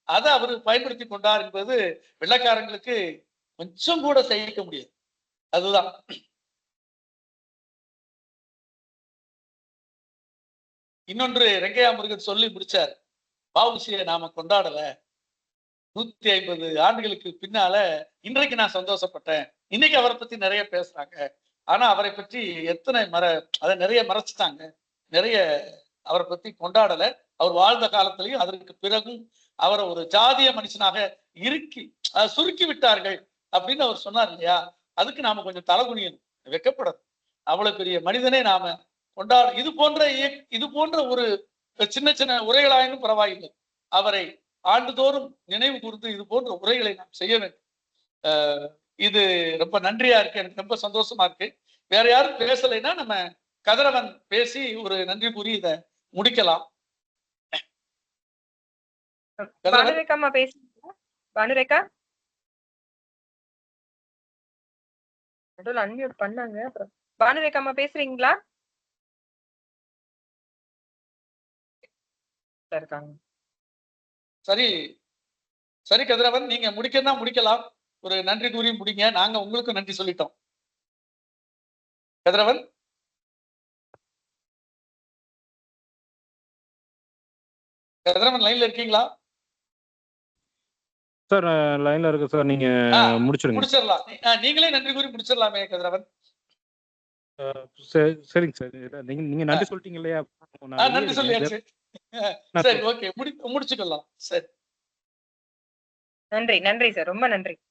Speaker 2: அதை அவர் பயன்படுத்தி கொண்டார் என்பது வெள்ளைக்காரங்களுக்கு கொஞ்சம் கூட சகிக்க முடியாது. அதுதான். இன்னொன்று ரெங்கையா முருகன் சொல்லி முடிச்சார், வஉசியை நாம கொண்டாடல, 150 ஆண்டுகளுக்கு பின்னால இன்றைக்கு நான் சந்தோஷப்பட்டேன். இன்னைக்கு அவரை பத்தி நிறைய பேசுறாங்க, ஆனா அவரை பற்றி அதை நிறைய மறைச்சிட்டாங்க, நிறைய அவரை பத்தி கொண்டாடல. அவர் வாழ்ந்த காலத்திலையும் அதற்கு பிறகும் அவரை ஒரு ஜாதிய மனுஷனாக சுருக்கி விட்டார்கள் அப்படின்னு அவர் சொன்னார் இல்லையா. அதுக்கு நாம கொஞ்சம் தலைகுனியணும், வெக்கப்படணும். அவ்வளவு பெரிய மனிதனை நாம இது போன்ற ஒரு சின்ன சின்ன உரைகளாயினும் பரவாயில்லை, அவரை ஆண்டுதோறும் நினைவு கூர்ந்து இது போன்ற உரைகளை நாம் செய்ய வேண்டும். இது ரொம்ப நன்றியா இருக்கு, எனக்கு ரொம்ப சந்தோஷமா இருக்கு. வேற யாரும் பேசலைன்னா நம்ம கதிரவன் பேசி ஒரு நன்றி கூறி இதை முடிக்கலாம்.
Speaker 3: அன்மியூட் பண்ணாங்க. பானுரேகாமா பேசுறீங்களா?
Speaker 2: சரி சரி கதிரவன், நீங்க முடிக்கதான் முடிக்கலாம், ஒரு நன்றி கூறி முடிங்க. நாங்க உங்களுக்கு நன்றி சொல்லிட்டோம். கதிரவன் லைன்ல இருக்கீங்களா?
Speaker 5: சார் லைன்ல இருக்கு சார், நீங்க
Speaker 2: முடிச்சிடலாம். நீங்களே நன்றி கூறி முடிச்சிடலாமே கதிரவன்.
Speaker 5: சரிங்க சார், நீங்க நன்றி சொல்லிட்டீங்க இல்லையா?
Speaker 2: நன்றி சொல்லியாச்சு. சரி, ஓகே, முடிச்சுக்கலாம். சரி,
Speaker 3: நன்றி சார், ரொம்ப நன்றி.